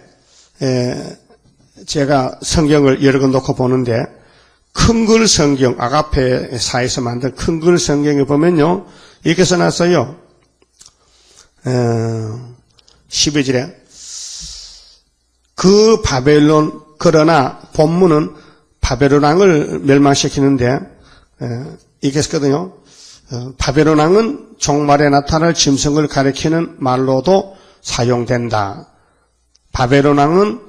제가 성경을 여러 권 놓고 보는데 큰글 성경 아가페사에서 만든 큰글 성경에 보면요 이렇게 써놨어요. 12절에 그 바벨론 그러나 본문은 바벨론 왕을 멸망시키는데 이렇게 했거든요. 바벨론 왕은 종말에 나타날 짐승을 가리키는 말로도 사용된다. 바벨론 왕은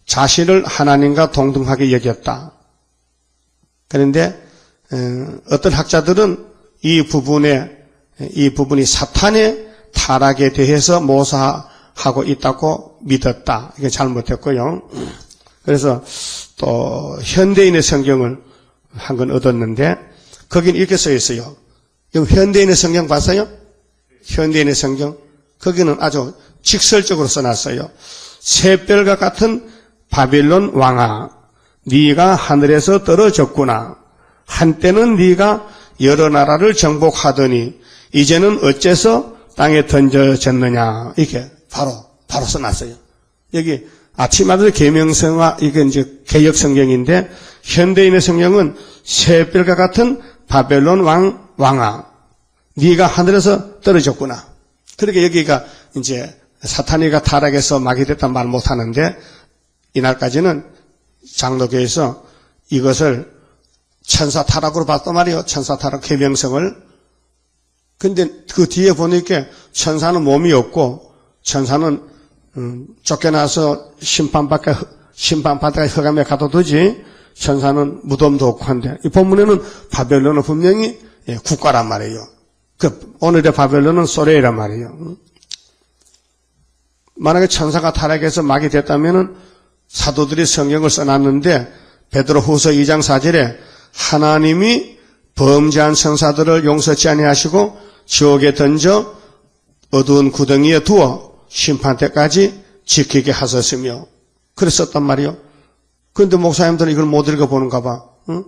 자신을 하나님과 동등하게 여겼다. 그런데 어떤 학자들은 이 부분이 사탄의 타락에 대해서 모사하고 있다고 믿었다. 이게 잘못했고요. 그래서 또 현대인의 성경을 한 건 얻었는데 거긴 이렇게 써 있어요. 현대인의 성경 봤어요? 현대인의 성경. 거기는 아주 직설적으로 써놨어요. 새별과 같은 바벨론 왕아, 네가 하늘에서 떨어졌구나. 한때는 네가 여러 나라를 정복하더니 이제는 어째서 땅에 던져졌느냐. 이렇게 바로 써놨어요. 여기 아침마다 계명성화, 이게 이제 개역 성경인데 현대인의 성경은 새별과 같은 바벨론 왕아, 네가 하늘에서 떨어졌구나. 그렇게 여기가 이제 사탄이가 타락해서 막이 됐단 말 못하는데 이날까지는 장로교에서 이것을 천사 타락으로 봤단 말이에요. 천사 타락 계명성을. 근데 그 뒤에 보니까 천사는 몸이 없고 천사는 쫓겨나서 심판받다가 흑암에 가둬두지 천사는 무덤도 없고 한데 이 본문에는 바벨론은 분명히 국가란 말이에요. 오늘의 바벨론은 소레이란 말이에요. 만약에 천사가 타락해서 막이 됐다면은 사도들이 성경을 써놨는데 베드로후서 2장 4절에 하나님이 범죄한 천사들을 용서치 아니하시고 지옥에 던져 어두운 구덩이에 두어 심판 때까지 지키게 하셨으며 그랬었단 말이에요. 그런데 목사님들은 이걸 못 읽어보는가 봐. 응?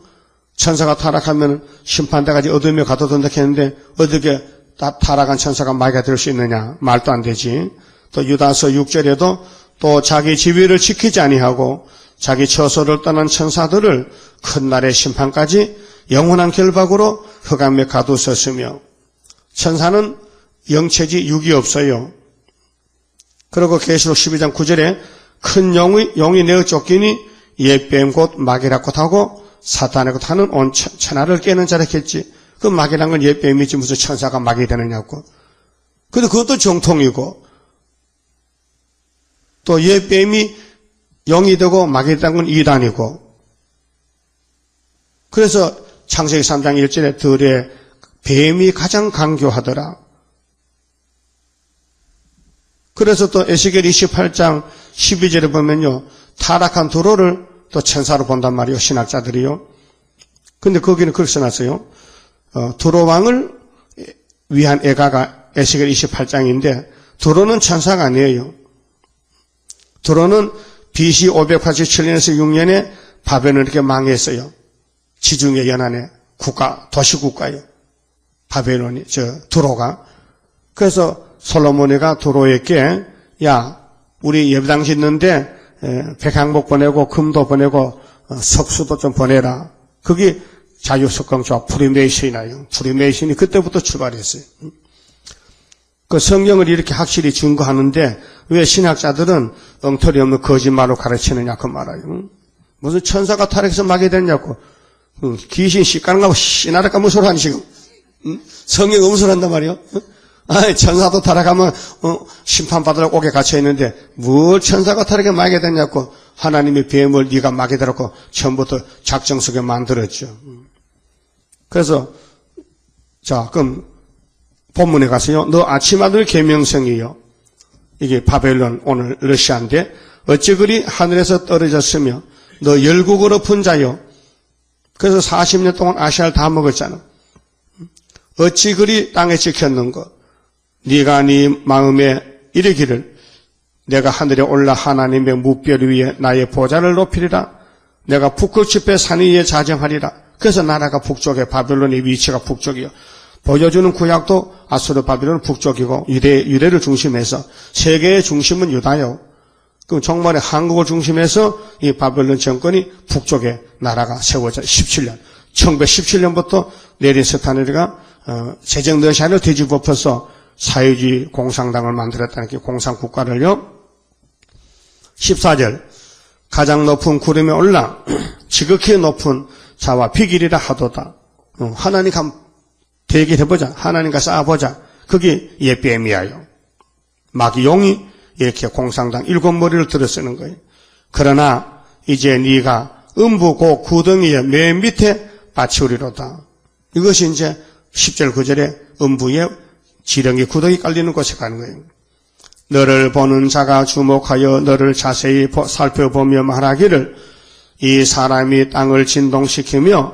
천사가 타락하면 심판 때까지 어둠에 가둬둔다 했는데 어떻게 타락한 천사가 마귀가 될 수 있느냐. 말도 안 되지. 또 유다서 6절에도 또 자기 지위를 지키지 아니하고 자기 처소를 떠난 천사들을 큰 날의 심판까지 영원한 결박으로 흑암에 가두셨으며 천사는 영체지 육이 없어요. 그리고 계시록 12장 9절에 큰 용이 내어 쫓기니 옛뱀 곧 마귀라고 하고 사탄이라고 하는 온 천하를 깨는 자라 했지. 그 마귀란 건 옛뱀이지 무슨 천사가 마귀 되느냐고. 근데 그것도 정통이고 또 옛뱀이 영이 되고 마귀 되는 건 이단이고. 그래서 창세기 3장 1절에 들에 뱀이 가장 강교하더라. 그래서 또 에스겔 28장 12절에 보면요. 타락한 두로를 또 천사로 본단 말이에요. 신학자들이요. 근데 거기는 그렇게 써놨어요. 두로 왕을 위한 애가가 에스겔 28장인데 두로는 천사가 아니에요. 두로는 BC 587년에서 6년에 바벨론을 이렇게 망했어요. 지중해 연안의 도시국가예요. 바벨론이, 두로가. 그래서 솔로몬이가 두로에게, 야, 우리 예배당 짓는데, 백향목 보내고, 금도 보내고, 석수도 좀 보내라. 그게 자유석강조합 프리메이션이나요. 프리메이션이 그때부터 출발했어요. 그 성경을 이렇게 확실히 증거하는데, 왜 신학자들은 엉터리 없는 거짓말로 가르치느냐, 그 말이에요. 무슨 천사가 타락해서 막이 됐냐고. 귀신 시가는가고 씨나랄까 무슨 하니 지금. 성경 음술한단 말이에요. 아니, 천사도 타락하면 심판받으라고 옥에 갇혀있는데 뭘 천사가 타락해 막게 됐냐고. 하나님이 뱀을 네가 막게 되라고 처음부터 작정 속에 만들었죠. 그래서 자 그럼 본문에 가서요. 너 아침아들 계명성이요. 이게 바벨론 오늘 러시아인데 어찌 그리 하늘에서 떨어졌으며 너 열국으로 푼 자요. 그래서 40년 동안 아시아를 다 먹었잖아. 어찌 그리 땅에 지켰는가. 네가 네 마음에 이르기를 내가 하늘에 올라 하나님의 무별 위에 나의 보좌를 높이리라. 내가 북극지폐 산 위에 자정하리라. 그래서 나라가 북쪽에 바벨론의 위치가 북쪽이요. 보여주는 구약도 아수르 바벨론 북쪽이고 유대를 중심해서 세계의 중심은 유다요. 그럼 정말에 한국을 중심해서 이 바벨론 정권이 북쪽에 나라가 세워져 17년. 1917년부터 네리스타네리가 제정 러시아를 뒤집어서 사회주의 공산당을 만들었다는 게 공산국가를요. 14절 가장 높은 구름에 올라 지극히 높은 자와 비길이라 하도다. 하나님 대결해보자. 하나님과 싸워보자. 그게 예배미야요. 마귀 용이 이렇게 공산당 7머리를 들어 쓰는 거예요. 그러나 이제 네가 음부 고 구덩이의 맨 밑에 받치우리로다. 이것이 이제 10절 9절에 음부에 지렁이 구덩이 깔리는 곳에 가는 거예요. 너를 보는 자가 주목하여 너를 자세히 살펴보며 말하기를 이 사람이 땅을 진동시키며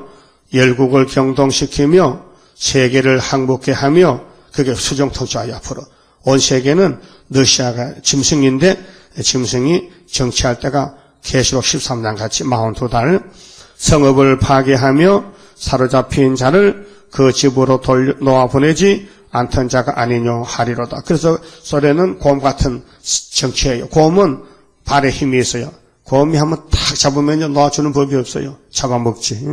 열국을 경동시키며 세계를 항복케 하며 그게 수정통치하여 앞으로 온 세계는 러시아가 짐승인데 짐승이 정치할 때가 계시록 13장 같이 42달 성읍을 파괴하며 사로잡힌 자를 그 집으로 놓아보내지 않던 자가 아니뇨 하리로다. 그래서 소련은 곰 같은 정치예요. 곰은 발에 힘이 있어요. 곰이 한번 탁 잡으면요 놓아주는 법이 없어요. 잡아먹지.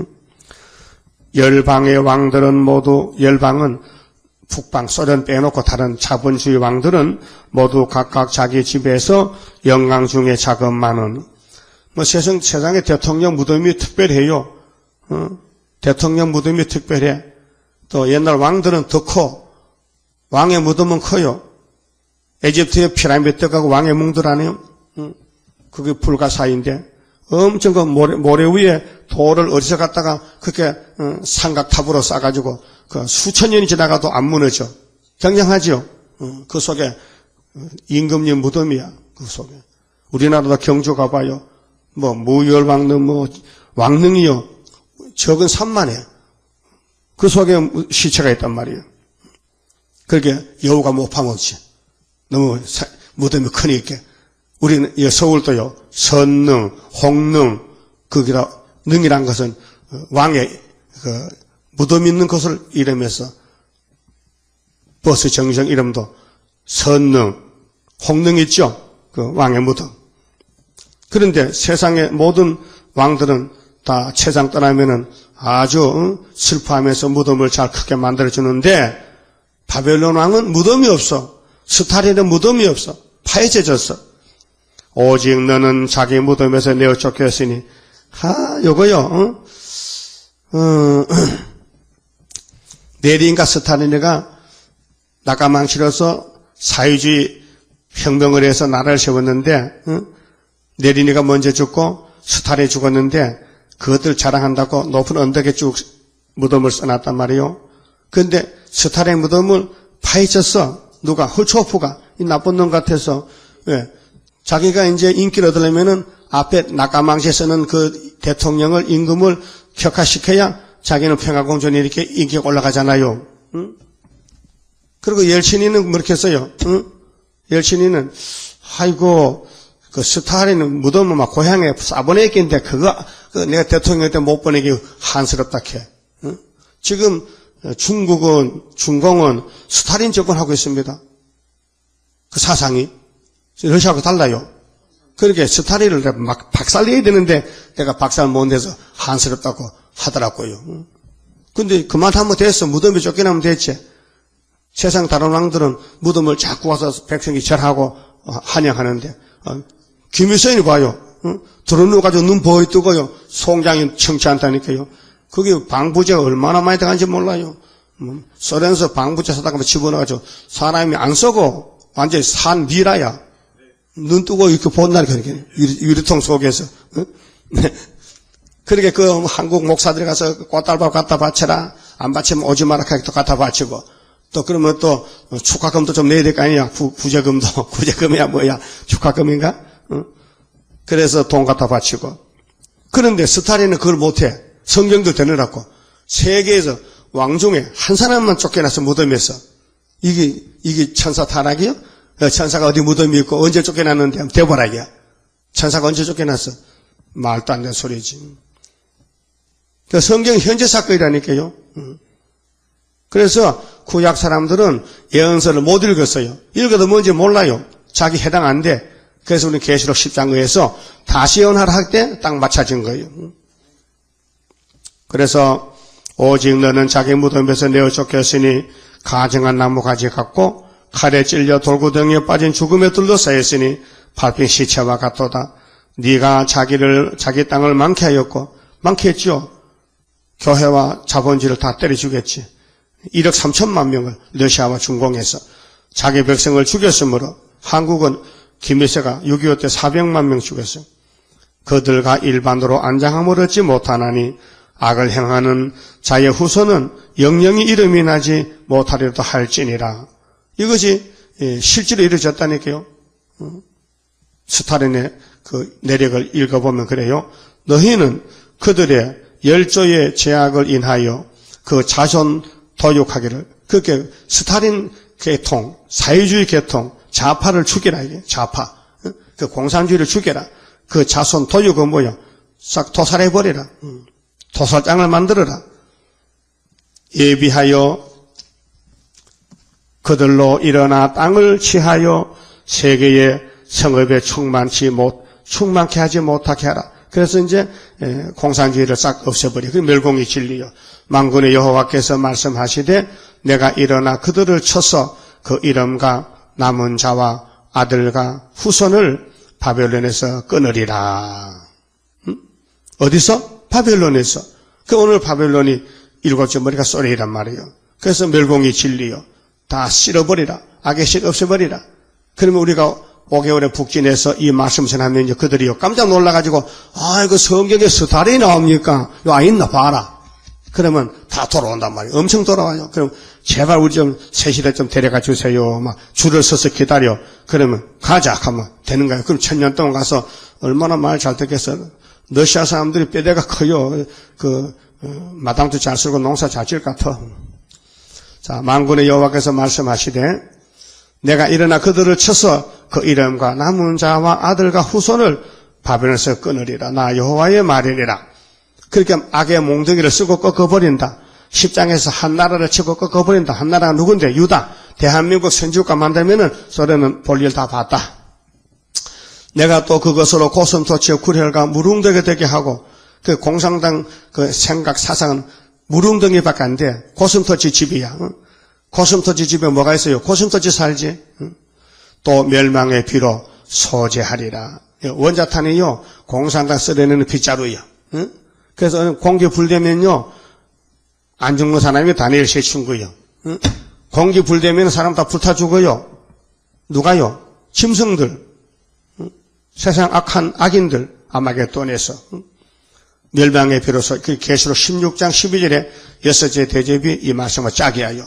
열방의 왕들은 모두 열방은 북방 소련 빼놓고 다른 자본주의 왕들은 모두 각각 자기 집에서 영광 중에 자금 많은 세상에 대통령 무덤이 특별해요. 대통령 무덤이 특별해. 또 옛날 왕들은 더 커. 왕의 무덤은 커요. 에집트의 피라미드하고 왕의 뭉들 아니에요? 그게 불가사의인데 엄청 그 모래 위에 돌을 어디서 갖다가 그렇게 삼각탑으로 쌓아가지고 그 수천 년이 지나가도 안 무너져. 굉장하지요. 그 속에 임금님 무덤이야. 그 속에. 우리나라도 경주 가봐요. 무열왕릉 왕릉이요. 적은 산만해. 그 속에 시체가 있단 말이에요. 그렇게 여우가 못 파먹지. 너무 무덤이 크니까. 우리는 서울도요. 선릉, 홍릉, 거기다 능이란 것은 왕의 그 무덤 있는 곳을 이름해서 버스 정류장 이름도 선릉, 홍릉 있죠. 그 왕의 무덤. 그런데 세상의 모든 왕들은 다 채장 떠나면은 아주 슬퍼하면서 무덤을 잘 크게 만들어주는데 바벨론 왕은 무덤이 없어. 스타린은 무덤이 없어. 파헤쳐졌어. 오직 너는 자기 무덤에서 내어 쫓겼으니 요거요. 네린과 스타린이가 낙가망치로서 사회주의 혁명을 해서 나라를 세웠는데 네린이가 먼저 죽고 스타린이 죽었는데 그것들 자랑한다고 높은 언덕에 쭉 무덤을 써놨단 말이에요. 그런데 스타린의 무덤을 파헤쳤어. 누가? 훌초프가 이 나쁜 놈 같아서. 왜? 자기가 이제 인기를 얻으려면은 앞에 낙가망치에 쓰는 그 대통령을 임금을 격화시켜야 자기는 평화공존이 이렇게 인기가 올라가잖아요. 응? 그리고 열친이는 그렇게 했어요. 응? 열친이는 아이고 그 스타린은 무덤은 막 고향에 싸보내겠는데 그거 내가 대통령 때 못 보내기 한스럽다 캐. 응? 지금 중공은 스타린 접근하고 있습니다. 그 사상이 러시아하고 달라요. 그렇게 스타린을 막 박살내야 되는데 내가 박살 못 내서 한스럽다고 하더라고요. 근데 그만하면 됐어. 무덤에 쫓겨나면 됐지. 세상 다른 왕들은 무덤을 자꾸 와서 백성이 절하고 환영하는데 김일성이 봐요. 들어누워가지고 눈 보이 뜨고요. 송장이 청치 않다니까요. 그게 방부제가 얼마나 많이 들어간지 몰라요. 소련에서 방부제 사다가 집어넣어가지고 사람이 안 썩어. 완전히 산 미라야. 눈 뜨고 이렇게 본다니까, 유리통 속에서. 그렇게 그 한국 목사들이 가서 꽃달밥 갖다 바쳐라. 안 바치면 오지 마라. 또 갖다 바치고. 또 그러면 또 축하금도 좀 내야 될 거 아니야. 구제금도. 구제금이야 뭐야. 축하금인가? 그래서 돈 갖다 바치고. 그런데 스타린은 그걸 못해. 성경도 되느라고. 세계에서 왕 중에 한 사람만 쫓겨나서 무덤에서. 이게 천사 타락이요? 천사가 어디 무덤이 있고 언제 쫓겨났는데 대보락이야. 천사가 언제 쫓겨났어? 말도 안 되는 소리지. 그 성경 현재 사건이라니까요. 그래서 구약 사람들은 예언서를 못 읽었어요. 읽어도 뭔지 몰라요. 자기 해당 안 돼. 그래서 우리 계시록 10장에서 다시 예언하라 할 때 딱 맞춰진 거예요. 그래서 오직 너는 자기 무덤에서 내어 쫓겼으니 가증한 나무가지 같고 칼에 찔려 돌구덩이에 빠진 죽음에 둘러싸였으니 밟힌 시체와 같도다. 네가 자기 땅을 많게 하였고 많게 했죠. 교회와 자본주의를 다 때려주겠지. 1억 3천만 명을 러시아와 중공해서 자기 백성을 죽였으므로 한국은 김일성가 6.25 때 400만 명 죽였어요. 그들과 일반으로 안장함을 얻지 못하나니 악을 행하는 자의 후손은 영영이 이름이 나지 못하리로도 할지니라. 이것이 실제로 이루어졌다니까요. 스탈린의 그 내력을 읽어보면 그래요. 너희는 그들의 열조의 죄악을 인하여 그 자손 도육하기를, 그렇게 스탈린 계통, 사회주의 계통, 좌파를 죽여라, 이게 좌파. 그 공산주의를 죽여라. 그 자손 도육은 뭐야? 싹 토살해버려라. 토살장을 만들어라. 예비하여 그들로 일어나 땅을 취하여 세계의 성읍에 충만케 하지 못하게 하라. 그래서 이제 공산주의를 싹 없애버려. 그 멸공이 진리요. 만군의 여호와께서 말씀하시되 내가 일어나 그들을 쳐서 그 이름과 남은 자와 아들과 후손을 바벨론에서 끊으리라. 어디서? 바벨론에서. 그 오늘 바벨론이 일곱째 머리가 쏘레이란 말이에요. 그래서 멸공이 진리요. 다 쓸어버리라. 악의 실 없애버리라. 그러면 우리가 5개월에 북진해서 이 말씀 전하면 이제 그들이요 깜짝 놀라가지고 이거 성경에 스탈린이 나옵니까? 요 있나 봐라. 그러면 다 돌아온단 말이에요. 엄청 돌아와요. 그럼 제발 우리 좀 세시대 좀 데려가 주세요. 막 줄을 서서 기다려. 그러면 가자 하면 되는 거예요. 그럼 1000년 동안 가서 얼마나 말 잘 듣겠어. 러시아 사람들이 뼈대가 커요. 마당도 잘 쓰고 농사 잘 지을 것 같아. 자, 만군의 여호와께서 말씀하시되 내가 일어나 그들을 쳐서 그 이름과 남은 자와 아들과 후손을 바벨론에서 끊으리라. 나 여호와의 말이니라. 그렇게 악의 몽둥이를 쓰고 꺾어버린다. 10장에서 한 나라를 치고 꺾어버린다. 한 나라가 누군데? 유다. 대한민국 선지국가 만들면은 소련은 볼일 다 봤다. 내가 또 그것으로 고슴도치의 구렬과 무릉덩이 되게 하고, 그 공산당 그 생각 사상은 무릉덩이밖에 안 돼. 고슴도치 집이야. 고슴도치 집에 뭐가 있어요? 고슴도치 살지. 또 멸망의 비로 소재하리라. 원자탄이요 공산당 쓰려는 빗자루야. 그래서 공기 불되면요 안 죽는 사람이 다니엘시의 친구예요. 공기 불되면 사람 다 불타 죽어요. 누가요? 짐승들. 세상 악한 악인들. 아마겟돈에서 멸망의 비로소. 그 계시록 16장 12절에 여섯째 대접이 이 말씀을 짜게 하여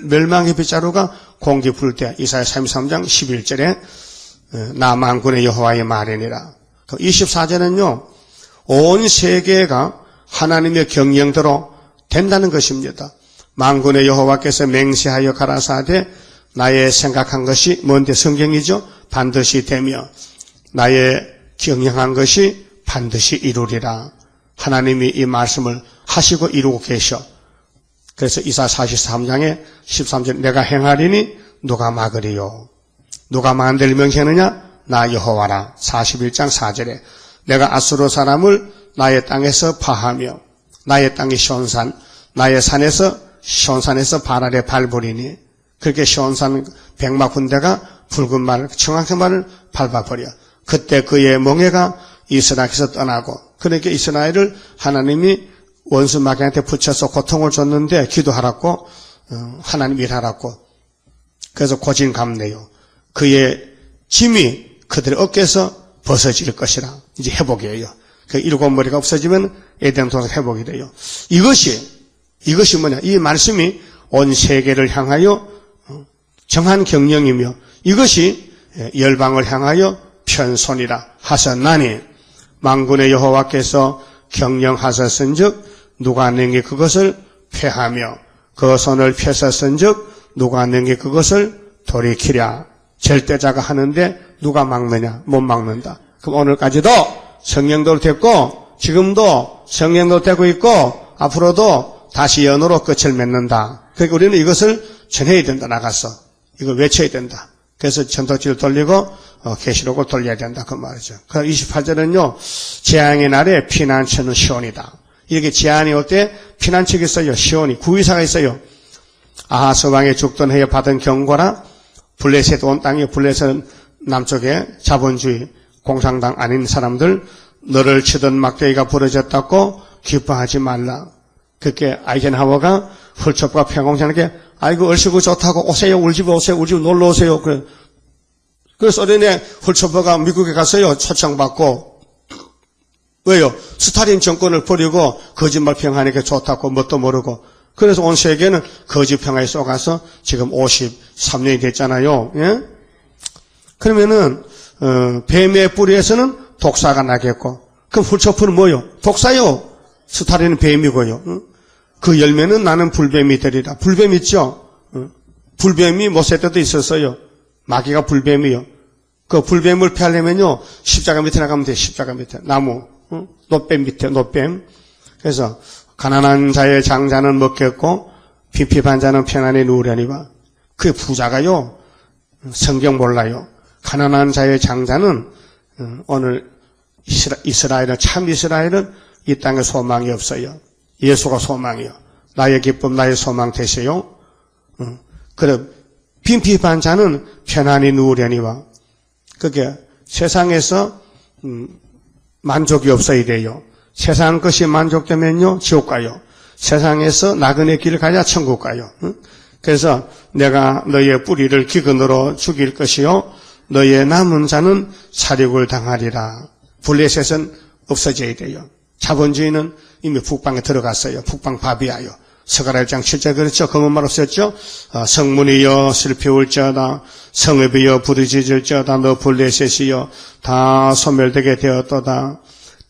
멸망의 빗자루가 공기 불 때. 이사야 33장 11절에 나 만군의 여호와의 말이니라. 24절은요 온 세계가 하나님의 경영대로 된다는 것입니다. 만군의 여호와께서 맹세하여 가라사대 나의 생각한 것이 뭔데? 성경이죠. 반드시 되며 나의 경영한 것이 반드시 이루리라. 하나님이 이 말씀을 하시고 이루고 계셔. 그래서 이사야 43장에 13절 내가 행하리니 누가 막으리요. 누가 만들 명령하느냐? 나 여호와라. 41장 4절에 내가 아수르 사람을 나의 땅에서 파하며 나의 땅이 시온산 나의 시온산에서 발 아래 밟으리니. 그렇게 시온산 백마 군대가 붉은 말 청황색 말을 밟아버려. 그때 그의 멍에가 이스라엘에서 떠나고, 그러니까 이스라엘을 하나님이 원수 마귀한테 붙여서 고통을 줬는데 기도하라고 하나님 일하라고. 그래서 고진감래요. 그의 짐이 그들의 어깨에서 벗어질 것이라. 이제 회복이에요. 그 일곱 머리가 없어지면 에덴 동산 회복이 돼요. 이것이 뭐냐? 이 말씀이 온 세계를 향하여 정한 경영이며 이것이 열방을 향하여 편손이라 하셨나니 만군의 여호와께서 경영하셨은즉 누가 능히 그것을 폐하며 그 손을 펴셨은즉 누가 능히 그것을 돌이키랴. 절대자가 하는데 누가 막느냐? 못 막는다. 그럼 오늘까지도 성령도 됐고 지금도 성령도 되고 있고 앞으로도 다시 연으로 끝을 맺는다. 그러니까 우리는 이것을 전해야 된다. 나가서 이걸 외쳐야 된다. 그래서 전도지를 돌리고 계시록을 돌려야 된다. 그 말이죠. 그 28절은요. 재앙의 날에 피난처는 시온이다. 이렇게 재앙이 올 때 피난처가 있어요. 시온이 구의사가 있어요. 아하스 왕이 죽던 해에 받은 경고라. 블레셋 온 땅이 블레셋 남쪽에 자본주의 공산당 아닌 사람들 너를 치던 막대기가 부러졌다고 기뻐하지 말라. 그렇게 아이젠하워가 훌첩과 평공장에게 아이고 얼씨구 좋다고 오세요. 우리 집에 오세요. 우리 집 놀러 오세요. 그래서 소련의 훌첩버가 미국에 갔어요. 초청받고 왜요? 스탈린 정권을 버리고 거짓말 평화하니까 좋다고 뭣도 모르고. 그래서 온 세계는 거짓 평화에 쏘가서 지금 53년이 됐잖아요. 예? 그러면은 뱀의 뿌리에서는 독사가 나겠고, 그럼 훌초프는 뭐요? 독사요. 스탈린은 뱀이고요. 그 열매는 나는 불뱀이 되리라. 불뱀 있죠? 불뱀이 모세 때도 있었어요. 마귀가 불뱀이요. 그 불뱀을 피하려면요, 십자가 밑에 나가면 돼. 십자가 밑에. 나무. 노뱀 밑에, 노뱀. 그래서, 가난한 자의 장자는 먹겠고, 핍핍한 자는 편안히 누우려니와. 그 부자가요, 성경 몰라요. 가난한 자의 장자는, 오늘 이스라엘은, 참 이스라엘은 이 땅에 소망이 없어요. 예수가 소망이요. 나의 기쁨, 나의 소망 되세요. 그럼, 빈핍한 자는 편안히 누우려니와. 그게 세상에서 만족이 없어야 돼요. 세상 것이 만족되면요, 지옥 가요. 세상에서 나그네 길을 가야 천국 가요. 그래서 내가 너의 뿌리를 기근으로 죽일 것이요, 너의 남은 자는 살육을 당하리라. 블레셋은 없어져야 돼요. 자본주의는 이미 북방에 들어갔어요. 북방 바비아요. 스가랴 1장 7절 그렇죠? 검은말 없었죠? 성문이여 슬피 울지어다, 성읍이여 부르짖을지어다, 너 블레셋이여 다 소멸되게 되었도다.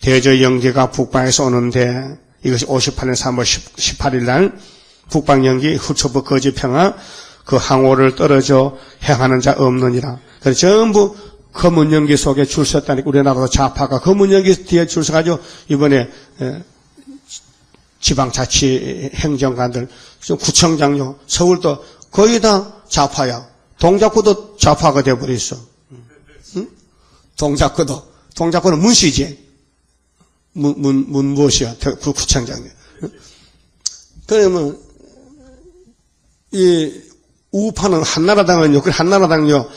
대저 연기가 북방에서 오는데, 이것이 58년 3월 18일 날 북방 연기 후초부 거짓 평화 그 항오를 떨어져 행하는 자 없느니라. 그래서 전부 검은 연기 속에 줄 섰다니까. 우리나라도 좌파가 검은 연기 뒤에 줄 서가지고 이번에 지방자치 행정관들, 구청장요, 서울도 거의 다 좌파야. 동작구도 좌파가 돼버렸어. 응? 동작구는 문시지. 무엇이야? 그 구청장이. 그러면, 이, 우파는 한나라당은요, 그 한나라당요,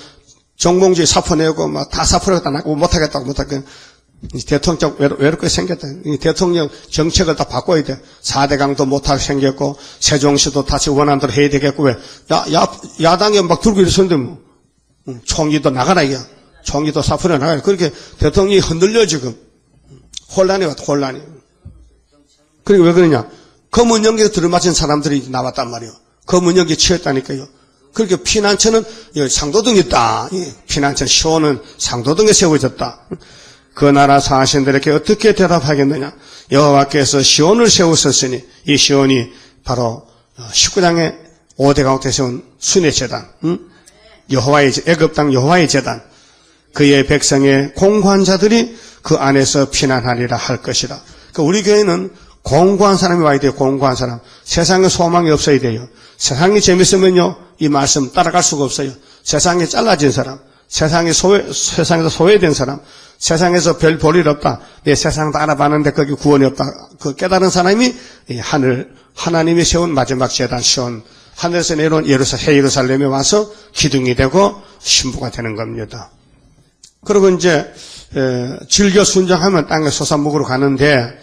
정봉주의 사표 내고, 막 다 사표를 나고 못하겠다고. 대통령 외롭게 생겼다. 대통령 정책을 다 바꿔야 돼. 4대강도 못하게 생겼고, 세종시도 다시 원하는 대로 해야 되겠고, 왜? 야당에 막 들고 있었는데, 뭐. 총리도 나가라, 이게. 총리도 사표를 나가라. 그렇게 대통령이 흔들려, 지금. 혼란이 왔다, 혼란이. 그리고 왜 그러냐? 검은 연기에 들어맞은 사람들이 나왔단 말이에요. 검은 연기에 취했다니까요. 그렇게 피난처는 상도등이 있다. 피난처 시온은 상도등에 세워졌다. 그 나라 사신들에게 어떻게 대답하겠느냐? 여호와께서 시온을 세우셨으니 이 시온이 바로 19장의 5대 가운데 세운 순회 제단, 여호와의 애굽 땅 여호와의 제단, 그의 백성의 공고한 자들이 그 안에서 피난하리라 할 것이라. 그러니까 우리 교회는 공고한 사람이 와야 돼요. 공고한 사람. 세상에 소망이 없어야 돼요. 세상이 재밌으면요, 이 말씀 따라갈 수가 없어요. 세상에 잘라진 사람, 세상에서 소외된 사람, 세상에서 별 볼일 없다. 내 세상 다 알아봤는데 거기 구원이 없다. 그 깨달은 사람이 하나님이 세운 마지막 제단 시온, 하늘에서 내려온 예루살렘에 와서 기둥이 되고 신부가 되는 겁니다. 그리고 이제 즐겨 순종하면 땅에 솟아먹으러 가는데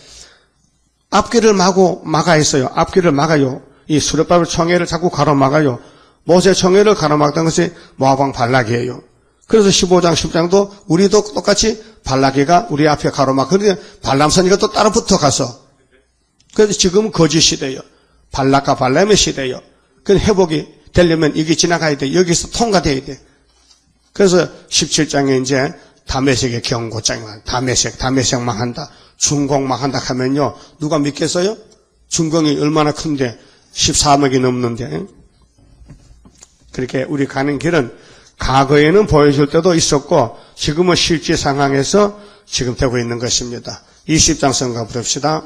앞길을 막아 있어요. 앞길을 막아요. 이 수렵바벨 청해를 자꾸 가로막아요. 모세 청해를 가로막던 것이 모압왕 발락이에요. 그래서 15장 10장도 우리도 똑같이 발락이가 우리 앞에 가로막, 그런데 발람선이가 또 따로 붙어가서, 그래서 지금은 거짓 시대예요. 발락과 발람의 시대예요. 그 회복이 되려면 이게 지나가야 돼. 여기서 통과돼야 돼. 그래서 17장에 이제 다메섹의 경고장이 와요. 다메섹 망한다. 중공 망한다 하면요, 누가 믿겠어요? 중공이 얼마나 큰데 14억이 넘는데. 그렇게 우리 가는 길은 과거에는 보여줄 때도 있었고 지금은 실제 상황에서 지금 되고 있는 것입니다. 20장 성가 부릅시다.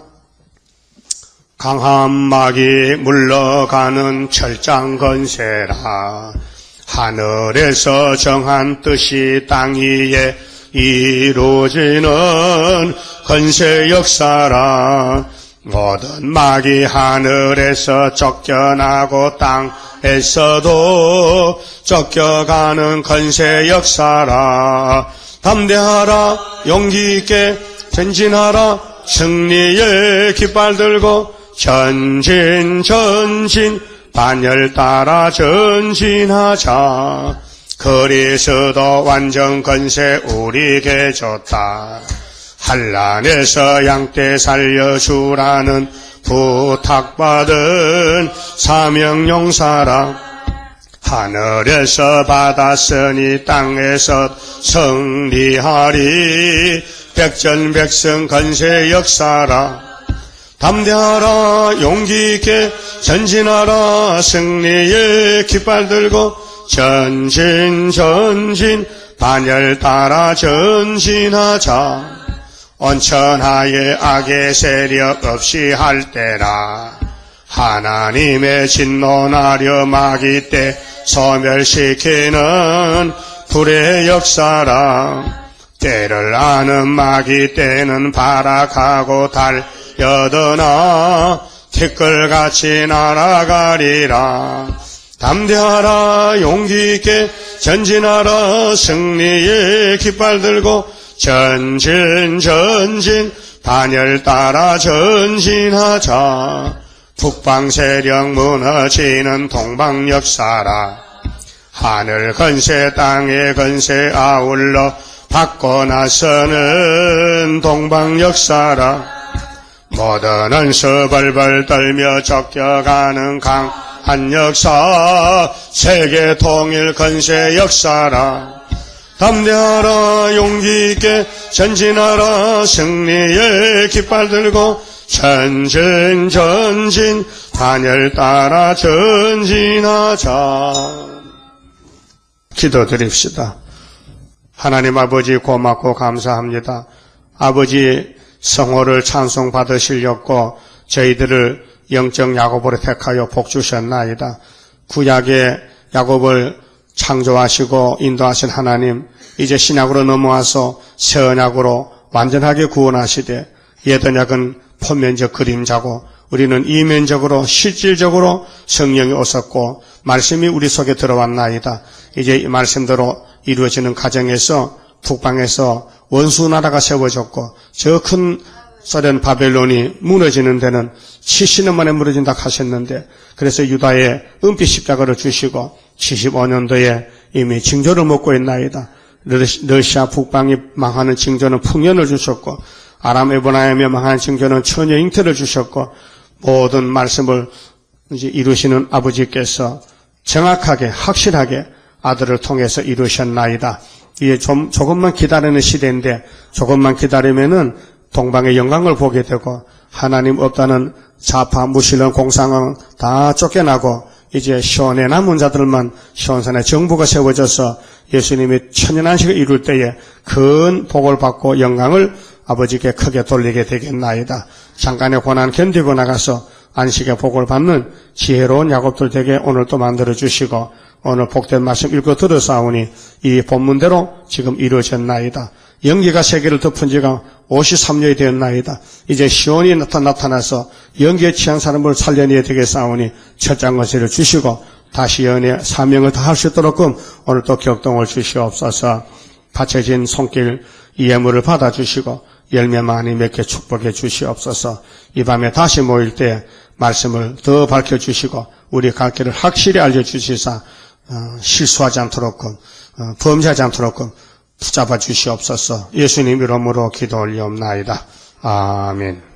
강한 막이 물러가는 철장 건세라. 하늘에서 정한 뜻이 땅 위에 이루어지는 건세 역사라. 모든 막이 하늘에서 쫓겨나고 땅에서도 쫓겨가는 건세 역사라. 담대하라, 용기 있게 전진하라, 승리의 깃발 들고 전진 반열 따라 전진하자. 그리스도 완전 건세 우리에게 줬다. 환난에서 양떼 살려주라는 부탁받은 사명용사라. 하늘에서 받았으니 땅에서 승리하리. 백전백승 건세 역사라. 담대하라 용기 있게 전진하라. 승리의 깃발 들고 전진 전진 반열 따라 전진하자. 온천하에 악의 세력 없이 할 때라. 하나님의 진노나려 마귀 때 소멸시키는 불의 역사라. 때를 아는 마귀 때는 발악하고 달려드나 티끌같이 날아가리라. 담대하라 용기 있게 전진하라. 승리의 깃발 들고 전진 전진 반열 따라 전진하자. 북방 세력 무너지는 동방 역사라. 하늘 건세 땅의 건세 아울러 받고 나서는 동방 역사라. 모든 원수 벌벌 떨며 쫓겨가는 강한 역사. 세계 통일 건세 역사라. 담대하라 용기 있게 전진하라. 승리의 깃발 들고 전진 전진 반열 따라 전진하자. 기도드립시다. 하나님 아버지 고맙고 감사합니다. 아버지 성호를 찬송 받으시려고 저희들을 영적 야곱으로 택하여 복 주셨나이다. 구약의 야곱을 창조하시고 인도하신 하나님, 이제 신약으로 넘어와서 새 언약으로 완전하게 구원하시되 옛 언약은 표면적 그림자고 우리는 이면적으로 실질적으로 성령이 오셨고 말씀이 우리 속에 들어왔나이다. 이제 이 말씀대로 이루어지는 과정에서 북방에서 원수 나라가 세워졌고 저 큰 소련 바벨론이 무너지는 데는 70년 만에 무너진다 하셨는데, 그래서 유다에 은빛 십자가를 주시고 75년도에 이미 징조를 먹고 있나이다. 러시아 북방이 망하는 징조는 풍년을 주셨고 아람 에브라임에 망하는 징조는 처녀 잉태를 주셨고, 모든 말씀을 이제 이루시는 아버지께서 정확하게 확실하게 아들을 통해서 이루셨나이다. 이게 조금만 기다리는 시대인데, 조금만 기다리면은 동방의 영광을 보게 되고 하나님 없다는 좌파 무신론 공상은 다 쫓겨나고 이제 시온에 남은 자들만 시온산에 정부가 세워져서 예수님이 천연안식을 이룰 때에 큰 복을 받고 영광을 아버지께 크게 돌리게 되겠나이다. 잠깐의 고난 견디고 나가서 안식의 복을 받는 지혜로운 야곱들 되게 오늘 또 만들어 주시고, 오늘 복된 말씀 읽고 들어사오니 이 본문대로 지금 이루어졌나이다. 연기가 세계를 덮은 지가 53년이 되었나이다. 이제 시온이 나타나서 연기에 취한 사람을 살려내야 되겠사오니 철장 권세를 주시고 다시 연의 사명을 다할 수 있도록 오늘 또 격동을 주시옵소서. 바쳐진 손길 예물을 받아주시고 열매 많이 맺게 축복해 주시옵소서. 이 밤에 다시 모일 때 말씀을 더 밝혀주시고 우리 갈 길을 확실히 알려주시사 실수하지 않도록 범죄하지 않도록 붙잡아 주시옵소서. 예수님 이름으로 기도 올리옵나이다. 아멘.